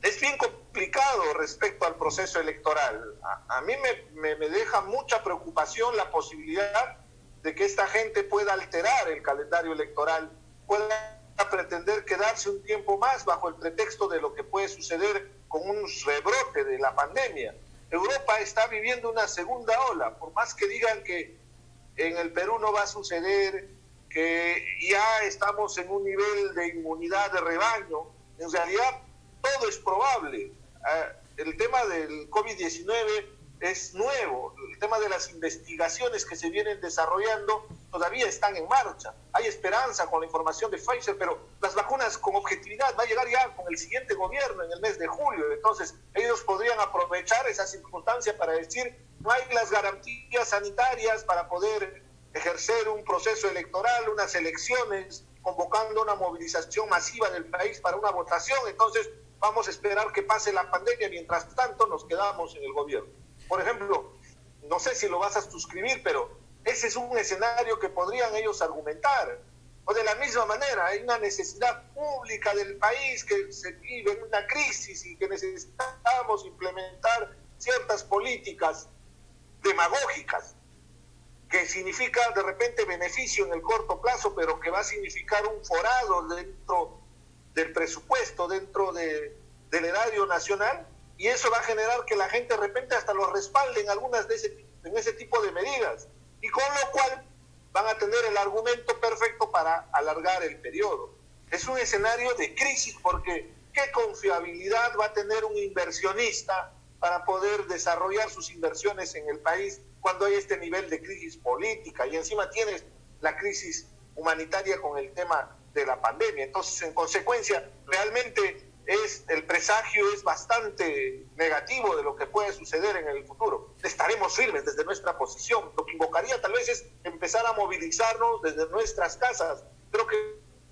Speaker 2: Es bien complicado respecto al proceso electoral. A mí me deja mucha preocupación la posibilidad de que esta gente pueda alterar el calendario electoral, pueda pretender quedarse un tiempo más bajo el pretexto de lo que puede suceder con un rebrote de la pandemia. Europa está viviendo una segunda ola, por más que digan que en el Perú no va a suceder, que ya estamos en un nivel de inmunidad de rebaño. En realidad todo es probable. El tema del COVID-19 es nuevo, el tema de las investigaciones que se vienen desarrollando todavía están en marcha. Hay esperanza con la información de Pfizer, pero las vacunas con objetividad va a llegar ya con el siguiente gobierno en el mes de julio. Entonces ellos podrían aprovechar esa circunstancia para decir no hay las garantías sanitarias para poder ejercer un proceso electoral, unas elecciones, convocando una movilización masiva del país para una votación. Entonces vamos a esperar que pase la pandemia, mientras tanto nos quedamos en el gobierno. Por ejemplo, no sé si lo vas a suscribir, pero ese es un escenario que podrían ellos argumentar. O de la misma manera, hay una necesidad pública del país que se vive en una crisis y que necesitamos implementar ciertas políticas demagógicas, que significa de repente beneficio en el corto plazo, pero que va a significar un forado dentro del presupuesto, dentro de
Speaker 5: del erario nacional, y eso va a generar que la gente de repente hasta los respalde en ese tipo de medidas, y con lo cual van a tener el argumento perfecto para alargar el periodo. Es un escenario de crisis porque ¿qué confiabilidad va a tener un inversionista para poder desarrollar sus inversiones en el país cuando hay este nivel de crisis política y encima tienes la crisis humanitaria con el tema de la pandemia? Entonces, en consecuencia, realmente el presagio es bastante negativo de lo que puede suceder en el futuro. Estaremos firmes desde nuestra posición. Lo que invocaría tal vez es empezar a movilizarnos desde nuestras casas. Creo que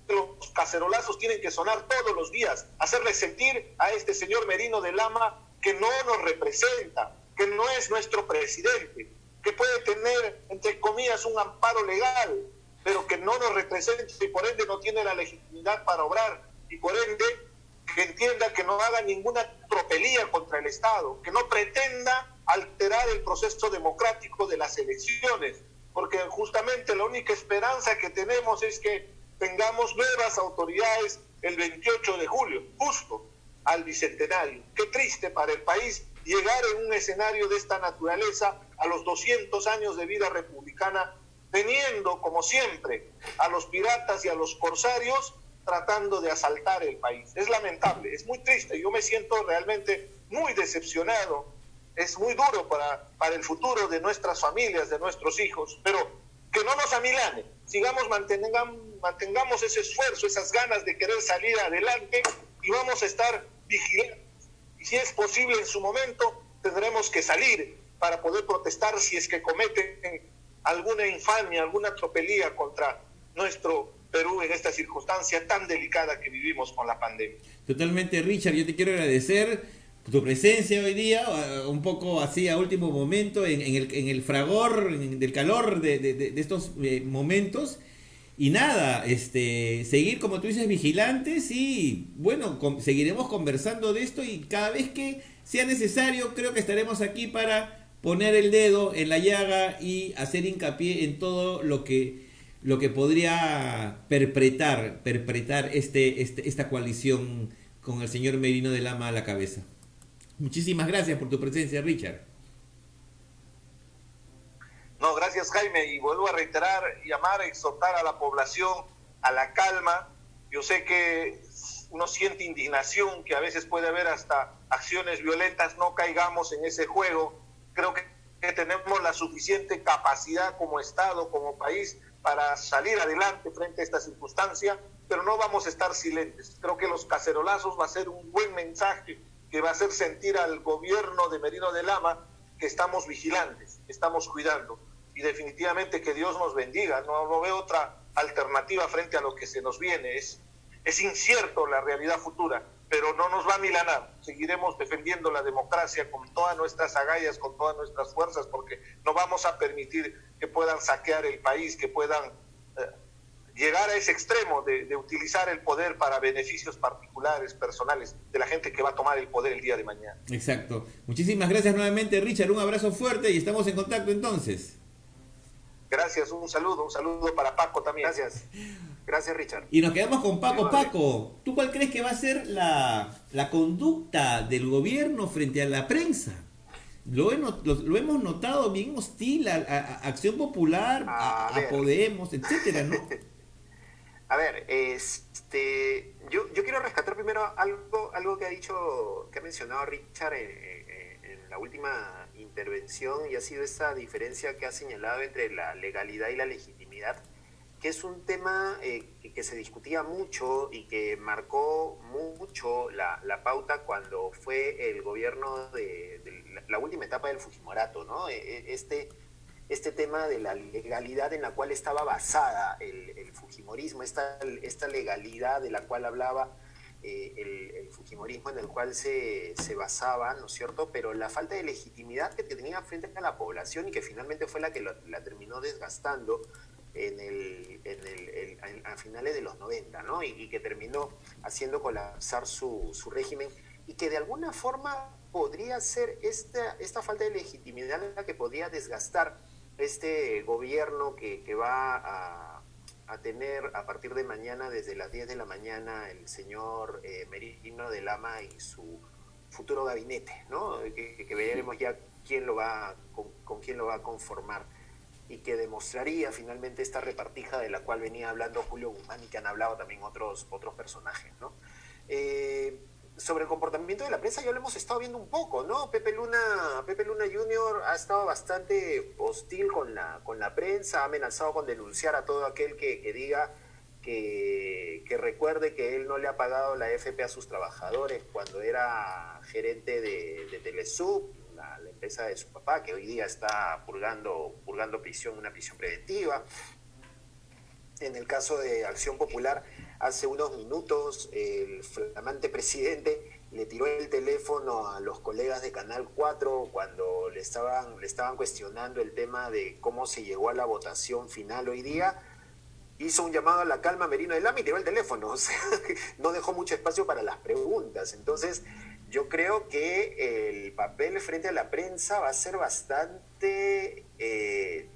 Speaker 5: los cacerolazos tienen que sonar todos los días, hacerle sentir a este señor Merino de Lama que no nos representa, que no es nuestro presidente, que puede tener, entre comillas, un amparo legal, pero que no nos representa y por ende no tiene la legitimidad para obrar, y por ende que entienda que no haga ninguna tropelía contra el Estado, que no pretenda alterar el proceso democrático de las elecciones, porque justamente la única esperanza que tenemos es que tengamos nuevas autoridades el 28 de julio, justo al bicentenario. Qué triste para el país llegar en un escenario de esta naturaleza a los 200 años de vida republicana, teniendo, como siempre, a los piratas y a los corsarios tratando de asaltar el país. Es lamentable, es muy triste. Yo me siento realmente muy decepcionado. Es muy duro para el futuro de nuestras familias, de nuestros hijos, pero que no nos amilane. Mantengamos ese esfuerzo, esas ganas de querer salir adelante y vamos a estar vigilantes. Y si es posible en su momento, tendremos que salir para poder protestar si es que cometen alguna infamia, alguna tropelía contra nuestro Perú en esta circunstancia tan delicada que vivimos con la pandemia.
Speaker 1: Totalmente, Richard, yo te quiero agradecer tu presencia hoy día, un poco así a último momento, en el fragor, del calor de estos momentos. Y nada, seguir, como tú dices, vigilantes y bueno, seguiremos conversando de esto y cada vez que sea necesario creo que estaremos aquí para poner el dedo en la llaga y hacer hincapié en todo lo que podría perpetrar esta coalición con el señor Merino de Lama a la cabeza. Muchísimas gracias por tu presencia, Richard.
Speaker 5: No, gracias, Jaime, y vuelvo a reiterar, llamar, exhortar a la población a la calma. Yo sé que uno siente indignación, que a veces puede haber hasta acciones violentas, no caigamos en ese juego. Creo que tenemos la suficiente capacidad como Estado, como país, para salir adelante frente a esta circunstancia, pero no vamos a estar silentes. Creo que los cacerolazos va a ser un buen mensaje que va a hacer sentir al gobierno de Merino de Lama que estamos vigilantes, estamos cuidando, y definitivamente que Dios nos bendiga. No veo otra alternativa frente a lo que se nos viene. Es incierto la realidad futura, pero no nos va a milanar. Seguiremos defendiendo la democracia con todas nuestras agallas, con todas nuestras fuerzas, porque no vamos a permitir que puedan saquear el país, que puedan llegar a ese extremo de utilizar el poder para beneficios particulares, personales, de la gente que va a tomar el poder el día de mañana.
Speaker 1: Exacto. Muchísimas gracias nuevamente, Richard. Un abrazo fuerte y estamos en contacto entonces.
Speaker 5: Gracias, un saludo para Paco también. Gracias, Richard.
Speaker 1: Y nos quedamos con Paco. Paco, ¿tú cuál crees que va a ser la conducta del gobierno frente a la prensa? Lo hemos notado bien hostil a Acción Popular, a Podemos, etcétera, ¿no?
Speaker 2: A ver, yo quiero rescatar primero algo que ha mencionado Richard en la última intervención, y ha sido esa diferencia que ha señalado entre la legalidad y la legitimidad, que es un tema que se discutía mucho y que marcó mucho la pauta cuando fue el gobierno de la última etapa del Fujimorato, ¿no? Este tema de la legalidad en la cual estaba basada el fujimorismo, esta legalidad de la cual hablaba el fujimorismo, en el cual se basaba, ¿no es cierto? Pero la falta de legitimidad que tenía frente a la población y que finalmente fue la que la terminó desgastando a finales de los 90, ¿no? Y que terminó haciendo colapsar su régimen, y que de alguna forma podría ser esta falta de legitimidad la que podría desgastar este gobierno que va a tener a partir de mañana, desde las 10 de la mañana, el señor Merino de Lama y su futuro gabinete, ¿no? Que veremos ya quién lo va, con quién lo va a conformar, y que demostraría finalmente esta repartija de la cual venía hablando Julio Guzmán y que han hablado también otros personajes, ¿no? Sobre el comportamiento de la prensa ya lo hemos estado viendo un poco, ¿no? Pepe Luna Jr. ha estado bastante hostil con la prensa, ha amenazado con denunciar a todo aquel que diga que recuerde que él no le ha pagado la FP a sus trabajadores cuando era gerente de Telesub, la empresa de su papá, que hoy día está purgando prisión, una prisión preventiva. En el caso de Acción Popular, hace unos minutos el flamante presidente le tiró el teléfono a los colegas de Canal 4 cuando le estaban cuestionando el tema de cómo se llegó a la votación final hoy día. Hizo un llamado a la calma Merino de Lama y tiró el teléfono, o sea, no dejó mucho espacio para las preguntas. Entonces, yo creo que el papel frente a la prensa va a ser bastante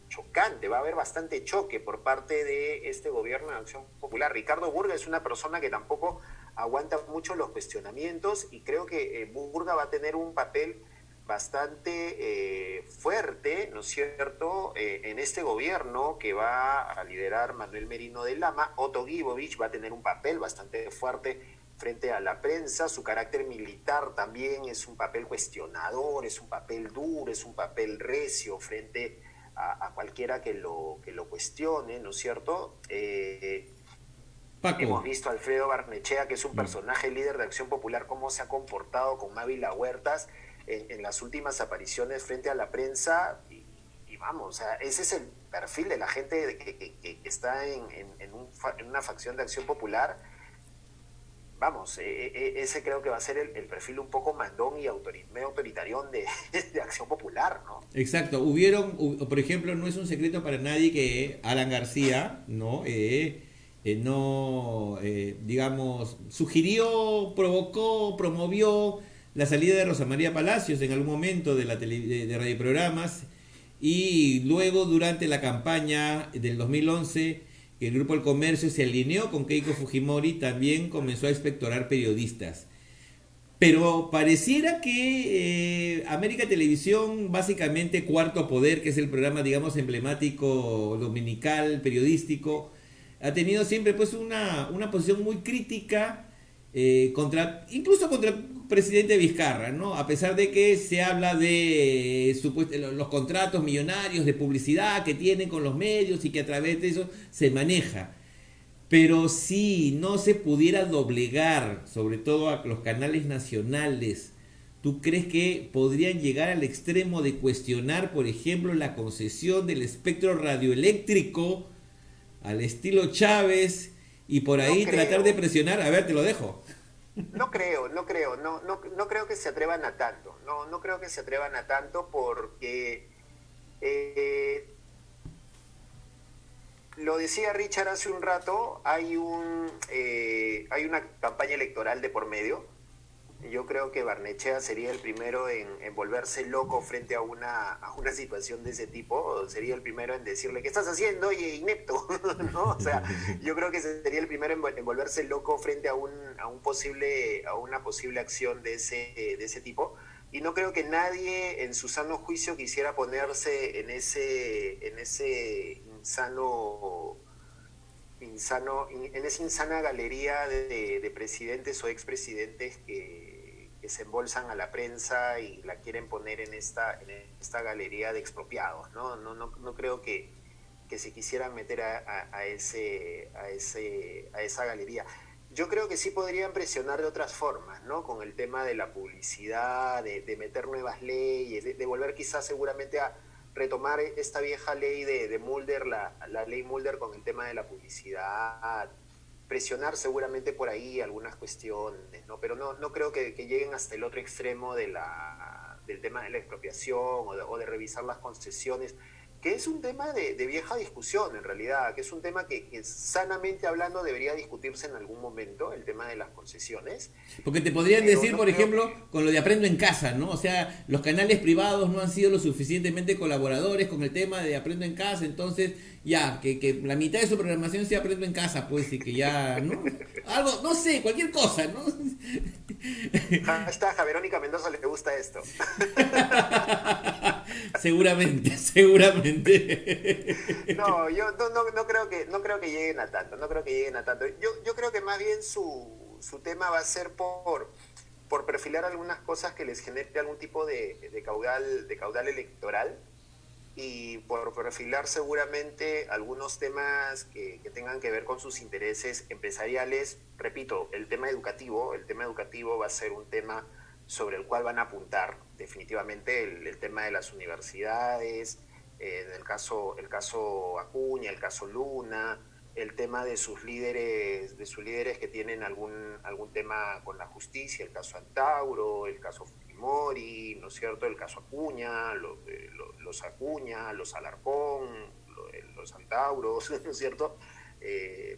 Speaker 2: chocante, va a haber bastante choque por parte de este gobierno de Acción Popular. Ricardo Burga es una persona que tampoco aguanta mucho los cuestionamientos y creo que Burga va a tener un papel bastante fuerte, ¿no es cierto?, en este gobierno que va a liderar Manuel Merino de Lama. Otto Gibovich va a tener un papel bastante fuerte frente a la prensa. Su carácter militar también es un papel cuestionador, es un papel duro, es un papel recio frente a cualquiera que lo cuestione, ¿no es cierto? Hemos visto a Alfredo Barnechea, que es un personaje líder de Acción Popular, cómo se ha comportado con Mávila Huertas en las últimas apariciones frente a la prensa, y vamos, o sea, ese es el perfil de la gente que está en una facción de Acción Popular. Vamos, ese creo que va a ser el perfil un poco mandón y medio autoritarión de Acción Popular, ¿no?
Speaker 1: Exacto. Por ejemplo, no es un secreto para nadie que Alan García, ¿no? Digamos, sugirió, provocó, promovió la salida de Rosa María Palacios en algún momento de radioprogramas, y luego durante la campaña del 2011 el Grupo El Comercio se alineó con Keiko Fujimori, también comenzó a inspectorar periodistas. Pero pareciera que América Televisión, básicamente Cuarto Poder, que es el programa, digamos, emblemático dominical, periodístico, ha tenido siempre pues una posición muy crítica incluso contra el presidente Vizcarra, ¿no? A pesar de que se habla de los contratos millonarios de publicidad que tienen con los medios y que a través de eso se maneja. Pero si no se pudiera doblegar, sobre todo a los canales nacionales, ¿tú crees que podrían llegar al extremo de cuestionar, por ejemplo, la concesión del espectro radioeléctrico al estilo Chávez y por ahí tratar de presionar? A ver, te lo dejo.
Speaker 2: No creo que se atrevan a tanto, no creo que se atrevan a tanto porque lo decía Richard hace un rato, hay una campaña electoral de por medio. Yo creo que Barnechea sería el primero en volverse loco frente a una situación de ese tipo. Sería el primero en decirle, ¿qué estás haciendo, oye, inepto? ¿No? O sea, yo creo que sería el primero en volverse loco frente a una posible acción de ese tipo. Y no creo que nadie en su sano juicio quisiera ponerse en esa insana galería de presidentes o expresidentes que se embolsan a la prensa y la quieren poner en esta galería de expropiados, ¿no? No creo que se quisieran meter a esa galería. Yo creo que sí podrían presionar de otras formas, ¿no? Con el tema de la publicidad, de meter nuevas leyes, de volver quizás seguramente a retomar esta vieja ley de Mulder, la ley Mulder con el tema de la publicidad, presionar seguramente por ahí algunas cuestiones, ¿no? Pero no creo que lleguen hasta el otro extremo del tema de la expropiación o de revisar las concesiones, que es un tema de vieja discusión en realidad, que es un tema que sanamente hablando debería discutirse en algún momento, el tema de las concesiones.
Speaker 1: Porque te podrían decir, por ejemplo, con lo de Aprendo en Casa, ¿no? O sea, los canales privados no han sido lo suficientemente colaboradores con el tema de Aprendo en Casa, entonces ya, que la mitad de su programación sea aprendiendo en casa, pues, y que ya, ¿no? Algo, no sé, cualquier cosa, ¿no?
Speaker 2: Hashtag a Verónica Mendoza le gusta esto.
Speaker 1: Seguramente.
Speaker 2: No, yo no creo que lleguen a tanto, Yo creo que más bien su tema va a ser por perfilar algunas cosas que les genere algún tipo de caudal electoral, y por perfilar seguramente algunos temas que tengan que ver con sus intereses empresariales. Repito, el tema educativo va a ser un tema sobre el cual van a apuntar definitivamente, el tema de las universidades, el caso Acuña, el caso Luna, el tema de sus líderes que tienen algún tema con la justicia, el caso Antauro, el caso Fujimori, ¿no es cierto?, el caso Acuña, los Acuña, los Alarcón, los Antauros, ¿no es cierto?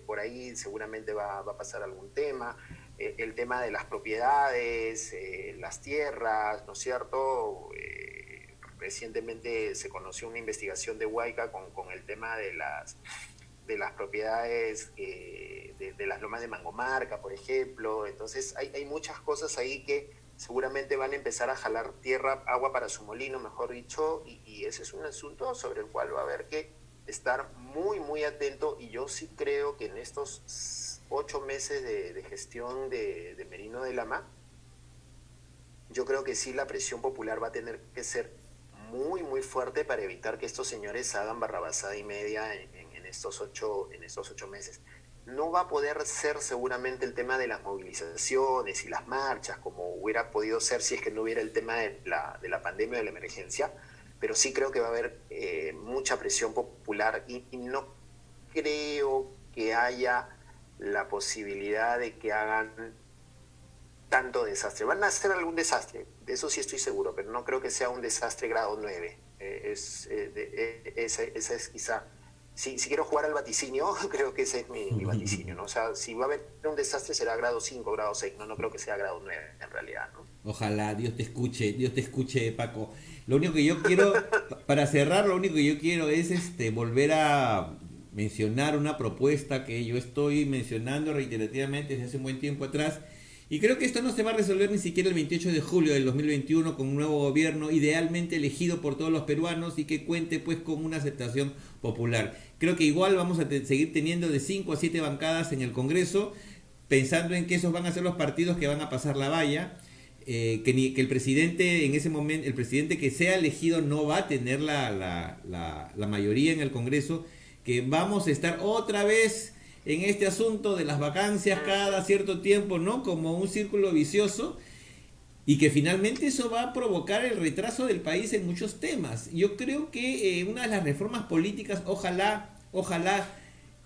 Speaker 2: Por ahí seguramente va a pasar algún tema. El tema de las propiedades, las tierras, ¿no es cierto? Recientemente se conoció una investigación de Huayca con el tema de las propiedades de las lomas de Mangomarca, por ejemplo. Entonces hay muchas cosas ahí que seguramente van a empezar a jalar agua para su molino, mejor dicho, y ese es un asunto sobre el cual va a haber que estar muy, muy atento. Y yo sí creo que en estos 8 meses de gestión de Merino de Lama, yo creo que sí la presión popular va a tener que ser muy, muy fuerte para evitar que estos señores hagan barrabasada y media en estos 8 meses. No va a poder ser seguramente el tema de las movilizaciones y las marchas como hubiera podido ser si es que no hubiera el tema de la pandemia, de la emergencia, pero sí creo que va a haber mucha presión popular, y no creo que haya la posibilidad de que hagan tanto desastre. Van a hacer algún desastre, de eso sí estoy seguro, pero no creo que sea un desastre grado 9. Esa es quizá... Si quiero jugar al vaticinio, creo que ese es mi vaticinio, ¿no? O sea, si va a haber un desastre será grado 5, grado 6, no creo que sea grado 9 en realidad, ¿no?
Speaker 1: Ojalá, Dios te escuche, Paco. Lo único que yo quiero, para cerrar, es volver a mencionar una propuesta que yo estoy mencionando reiterativamente desde hace un buen tiempo atrás. Y creo que esto no se va a resolver ni siquiera el 28 de julio del 2021 con un nuevo gobierno idealmente elegido por todos los peruanos y que cuente pues con una aceptación popular. Creo que igual vamos a seguir teniendo de 5 a 7 bancadas en el Congreso, pensando en que esos van a ser los partidos que van a pasar la valla, que el presidente en ese momento, el presidente que sea elegido no va a tener la mayoría en el Congreso, que vamos a estar otra vez en este asunto de las vacancias cada cierto tiempo, ¿no? Como un círculo vicioso, y que finalmente eso va a provocar el retraso del país en muchos temas. Yo creo que una de las reformas políticas, ojalá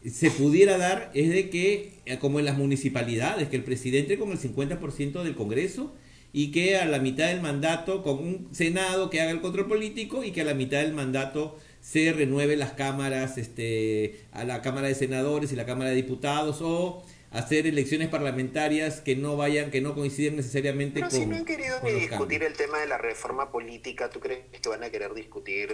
Speaker 1: se pudiera dar, es de que, como en las municipalidades, que el presidente con el 50% del Congreso, y que a la mitad del mandato, con un Senado que haga el control político, y que a la mitad del mandato se renueve las cámaras, a la Cámara de Senadores y la Cámara de Diputados, o hacer elecciones parlamentarias que no coinciden necesariamente
Speaker 2: con...
Speaker 1: Pero
Speaker 2: si no han querido ni discutir el tema de la reforma política, ¿tú crees que van a querer discutir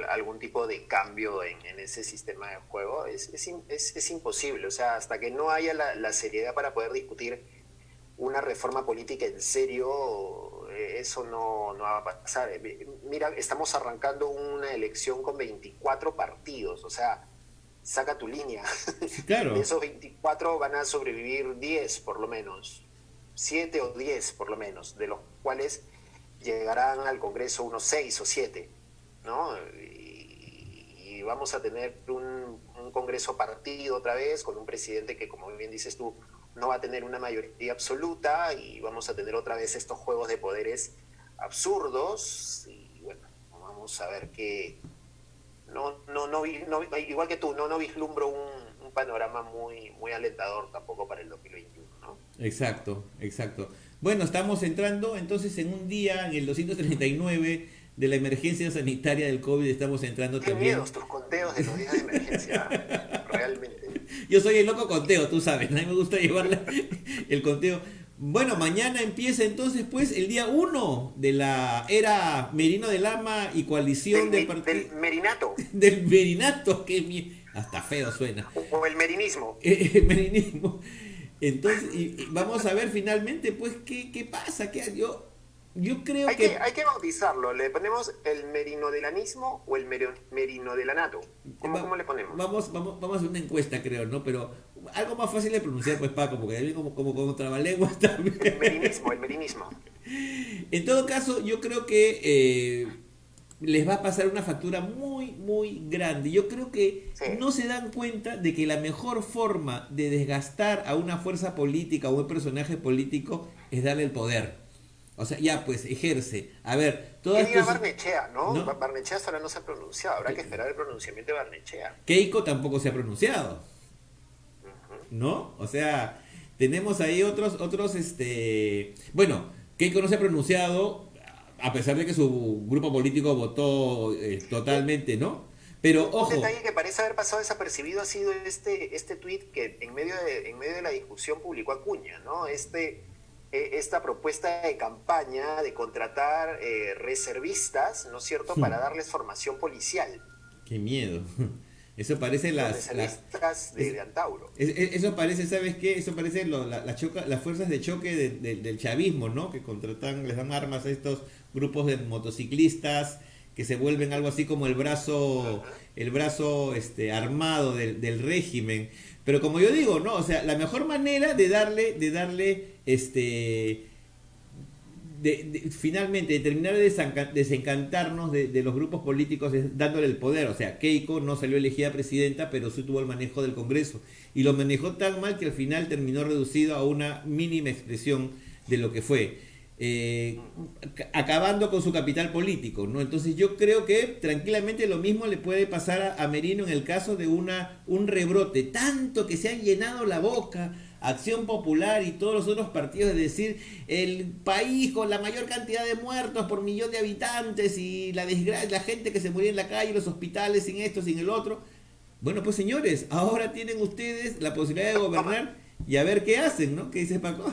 Speaker 2: algún tipo de cambio en ese sistema de juego? Es imposible. O sea, hasta que no haya la seriedad para poder discutir una reforma política en serio, eso no va a pasar. Mira, estamos arrancando una elección con 24 partidos, o sea, saca tu línea.
Speaker 1: Claro.
Speaker 2: De esos 24 van a sobrevivir 10 por lo menos, 7 o 10 por lo menos, de los cuales llegarán al Congreso unos 6 o 7, ¿no? Y vamos a tener un Congreso partido otra vez, con un presidente que, como bien dices tú, no va a tener una mayoría absoluta, y vamos a tener otra vez estos juegos de poderes absurdos. Y bueno, vamos a ver que igual que tú, no vislumbro un panorama muy, muy alentador tampoco para el 2021, ¿no?
Speaker 1: Exacto. Bueno, estamos entrando entonces en un día, en el 239 de la emergencia sanitaria del COVID, estamos entrando
Speaker 2: Qué
Speaker 1: también.
Speaker 2: Miedos tus conteos de los días de emergencia, realmente.
Speaker 1: Yo soy el loco conteo, tú sabes, a mí me gusta llevar el conteo. Bueno, mañana empieza entonces pues el día 1 de la era Merino de Lama y coalición
Speaker 2: Del merinato.
Speaker 1: del merinato, hasta feo suena.
Speaker 2: O el merinismo.
Speaker 1: El merinismo. Entonces, y vamos a ver finalmente pues qué pasa. Yo creo
Speaker 2: Hay que bautizarlo. ¿Le ponemos el merinodelanismo o el merinodelanato? ¿Cómo le ponemos?
Speaker 1: Vamos a hacer una encuesta, creo, ¿no? Pero algo más fácil de pronunciar, pues, Paco, porque también como trabalenguas también.
Speaker 2: El merinismo.
Speaker 1: En todo caso, yo creo que les va a pasar una factura muy, muy grande. Yo creo que
Speaker 2: Sí.
Speaker 1: no se dan cuenta de que la mejor forma de desgastar a una fuerza política o un personaje político es darle el poder. O sea, ya pues ejerce. A ver, todas
Speaker 2: ¿Qué diga
Speaker 1: tus...
Speaker 2: Barnechea, no?
Speaker 1: ¿No?
Speaker 2: Barnechea hasta ahora no se ha pronunciado. Habrá que esperar el pronunciamiento de Barnechea.
Speaker 1: Keiko tampoco se ha pronunciado. ¿No? O sea, tenemos ahí otros, bueno, Keiko no se ha pronunciado, a pesar de que su grupo político votó totalmente, ¿no? Pero
Speaker 2: Un
Speaker 1: ojo,
Speaker 2: detalle que parece haber pasado desapercibido ha sido este tuit que en medio de la discusión publicó Acuña, ¿no? Esta propuesta de campaña de contratar reservistas, ¿no es cierto?, para darles formación policial.
Speaker 1: qué miedo. Eso parece
Speaker 2: Reservistas de Antauro.
Speaker 1: Eso parece, ¿sabes qué? Eso parece las fuerzas de choque del chavismo, ¿no? Que contratan, les dan armas a estos grupos de motociclistas que se vuelven algo así como el brazo armado del régimen. Pero como yo digo, ¿no? O sea, la mejor manera de darle finalmente de terminar de desencantarnos de los grupos políticos es dándole el poder. O sea, Keiko no salió elegida presidenta, pero sí tuvo el manejo del Congreso. Y lo manejó tan mal que al final terminó reducido a una mínima expresión de lo que fue. Acabando con su capital político, ¿no? Entonces yo creo que tranquilamente lo mismo le puede pasar a Merino en el caso de un rebrote, tanto que se han llenado la boca Acción Popular y todos los otros partidos de decir el país con la mayor cantidad de muertos por millón de habitantes y la desgracia, la gente que se moría en la calle, los hospitales sin esto, sin el otro. Bueno, pues señores, ahora tienen ustedes la posibilidad de gobernar y a ver qué hacen, ¿no? ¿Qué dice Paco?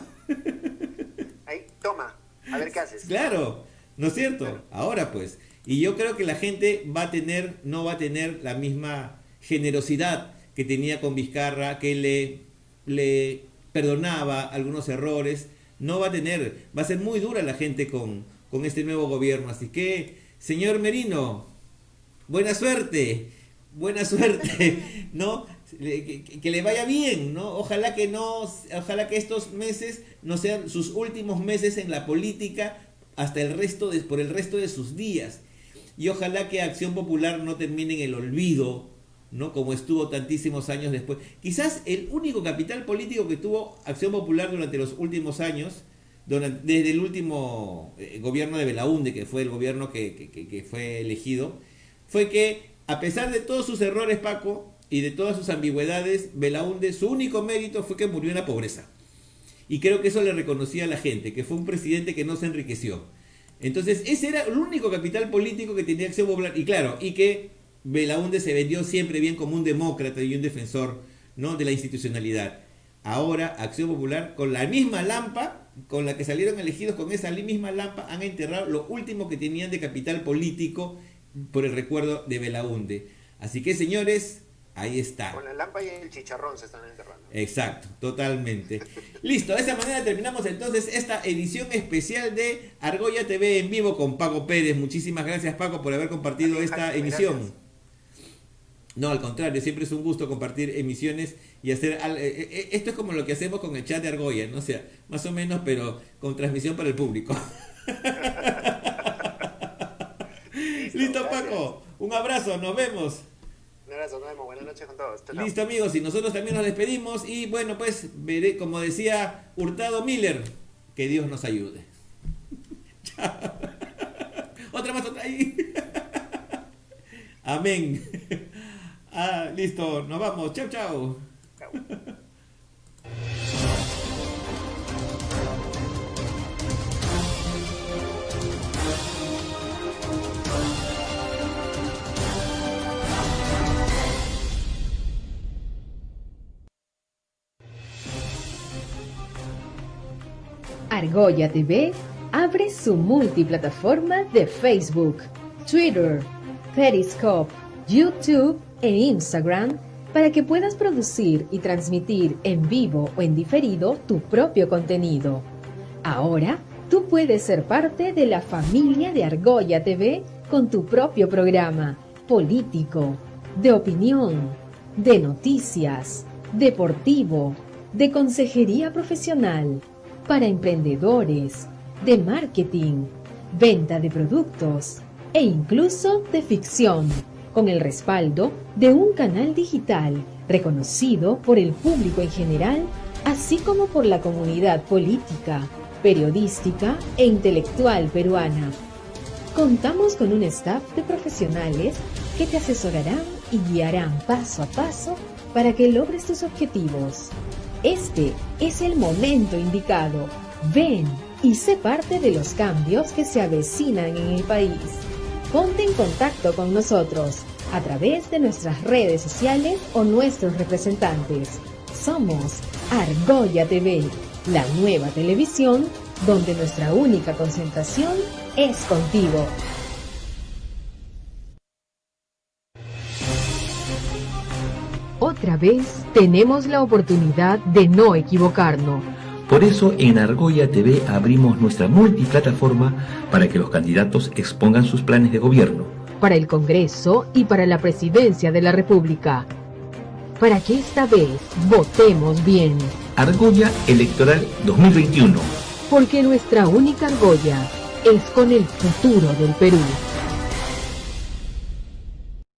Speaker 2: Ahí, toma, a ver qué haces.
Speaker 1: Claro, ¿no es cierto? Ahora pues, y yo creo que la gente no va a tener la misma generosidad que tenía con Vizcarra, que le perdonaba algunos errores, va a ser muy dura la gente con este nuevo gobierno. Así que, señor Merino, buena suerte, ¿no? Que le vaya bien, ¿no? Ojalá que estos meses no sean sus últimos meses en la política por el resto de sus días. Y ojalá que Acción Popular no termine en el olvido, ¿no? Como estuvo tantísimos años después. Quizás el único capital político que tuvo Acción Popular durante los últimos años, desde el último gobierno de Belaúnde, que fue el gobierno que fue elegido, fue que a pesar de todos sus errores, Paco, y de todas sus ambigüedades, Belaúnde, su único mérito fue que murió en la pobreza. Y creo que eso le reconocía a la gente, que fue un presidente que no se enriqueció. Entonces, ese era el único capital político que tenía Acción Popular. Y claro, y que Belaúnde se vendió siempre bien como un demócrata y un defensor, ¿no?, de la institucionalidad. Ahora, Acción Popular, con la misma lampa, con la que salieron elegidos, con esa misma lampa, han enterrado lo último que tenían de capital político por el recuerdo de Belaúnde. Así que, señores, ahí está.
Speaker 2: Con la lampa y el chicharrón se están enterrando.
Speaker 1: Exacto, totalmente. Listo, de esa manera terminamos entonces esta edición especial de Argolla TV en vivo con Paco Pérez. Muchísimas gracias, Paco, por haber compartido esta emisión.
Speaker 2: Gracias.
Speaker 1: No, al contrario, siempre es un gusto compartir emisiones y hacer... Esto es como lo que hacemos con el chat de Argolla, ¿no? O sea, más o menos, pero con transmisión para el público. Listo, Paco. Un abrazo, nos vemos.
Speaker 2: Un abrazo, nos vemos. Buenas noches con todos. Chao, chao.
Speaker 1: Listo, amigos, y nosotros también nos despedimos. Y bueno, pues, veré, como decía Hurtado Miller, que Dios nos ayude. Chao. Otra ahí. Amén. Listo, nos vamos. Chao, chao.
Speaker 2: Chao.
Speaker 6: Argolla TV abre su multiplataforma de Facebook, Twitter, Periscope, YouTube e Instagram para que puedas producir y transmitir en vivo o en diferido tu propio contenido. Ahora, tú puedes ser parte de la familia de Argolla TV con tu propio programa político, de opinión, de noticias, deportivo, de consejería profesional, para emprendedores, de marketing, venta de productos e incluso de ficción, con el respaldo de un canal digital reconocido por el público en general, así como por la comunidad política, periodística e intelectual peruana. Contamos con un staff de profesionales que te asesorarán y guiarán paso a paso para que logres tus objetivos. Este es el momento indicado. Ven y sé parte de los cambios que se avecinan en el país. Ponte en contacto con nosotros a través de nuestras redes sociales o nuestros representantes. Somos Argolla TV, la nueva televisión donde nuestra única concentración es contigo. Otra vez tenemos la oportunidad de no equivocarnos.
Speaker 7: Por eso en Argolla TV abrimos nuestra multiplataforma para que los candidatos expongan sus planes de gobierno.
Speaker 6: Para el Congreso y para la Presidencia de la República. Para que esta vez votemos bien.
Speaker 7: Argolla Electoral 2021.
Speaker 6: Porque nuestra única argolla es con el futuro del Perú.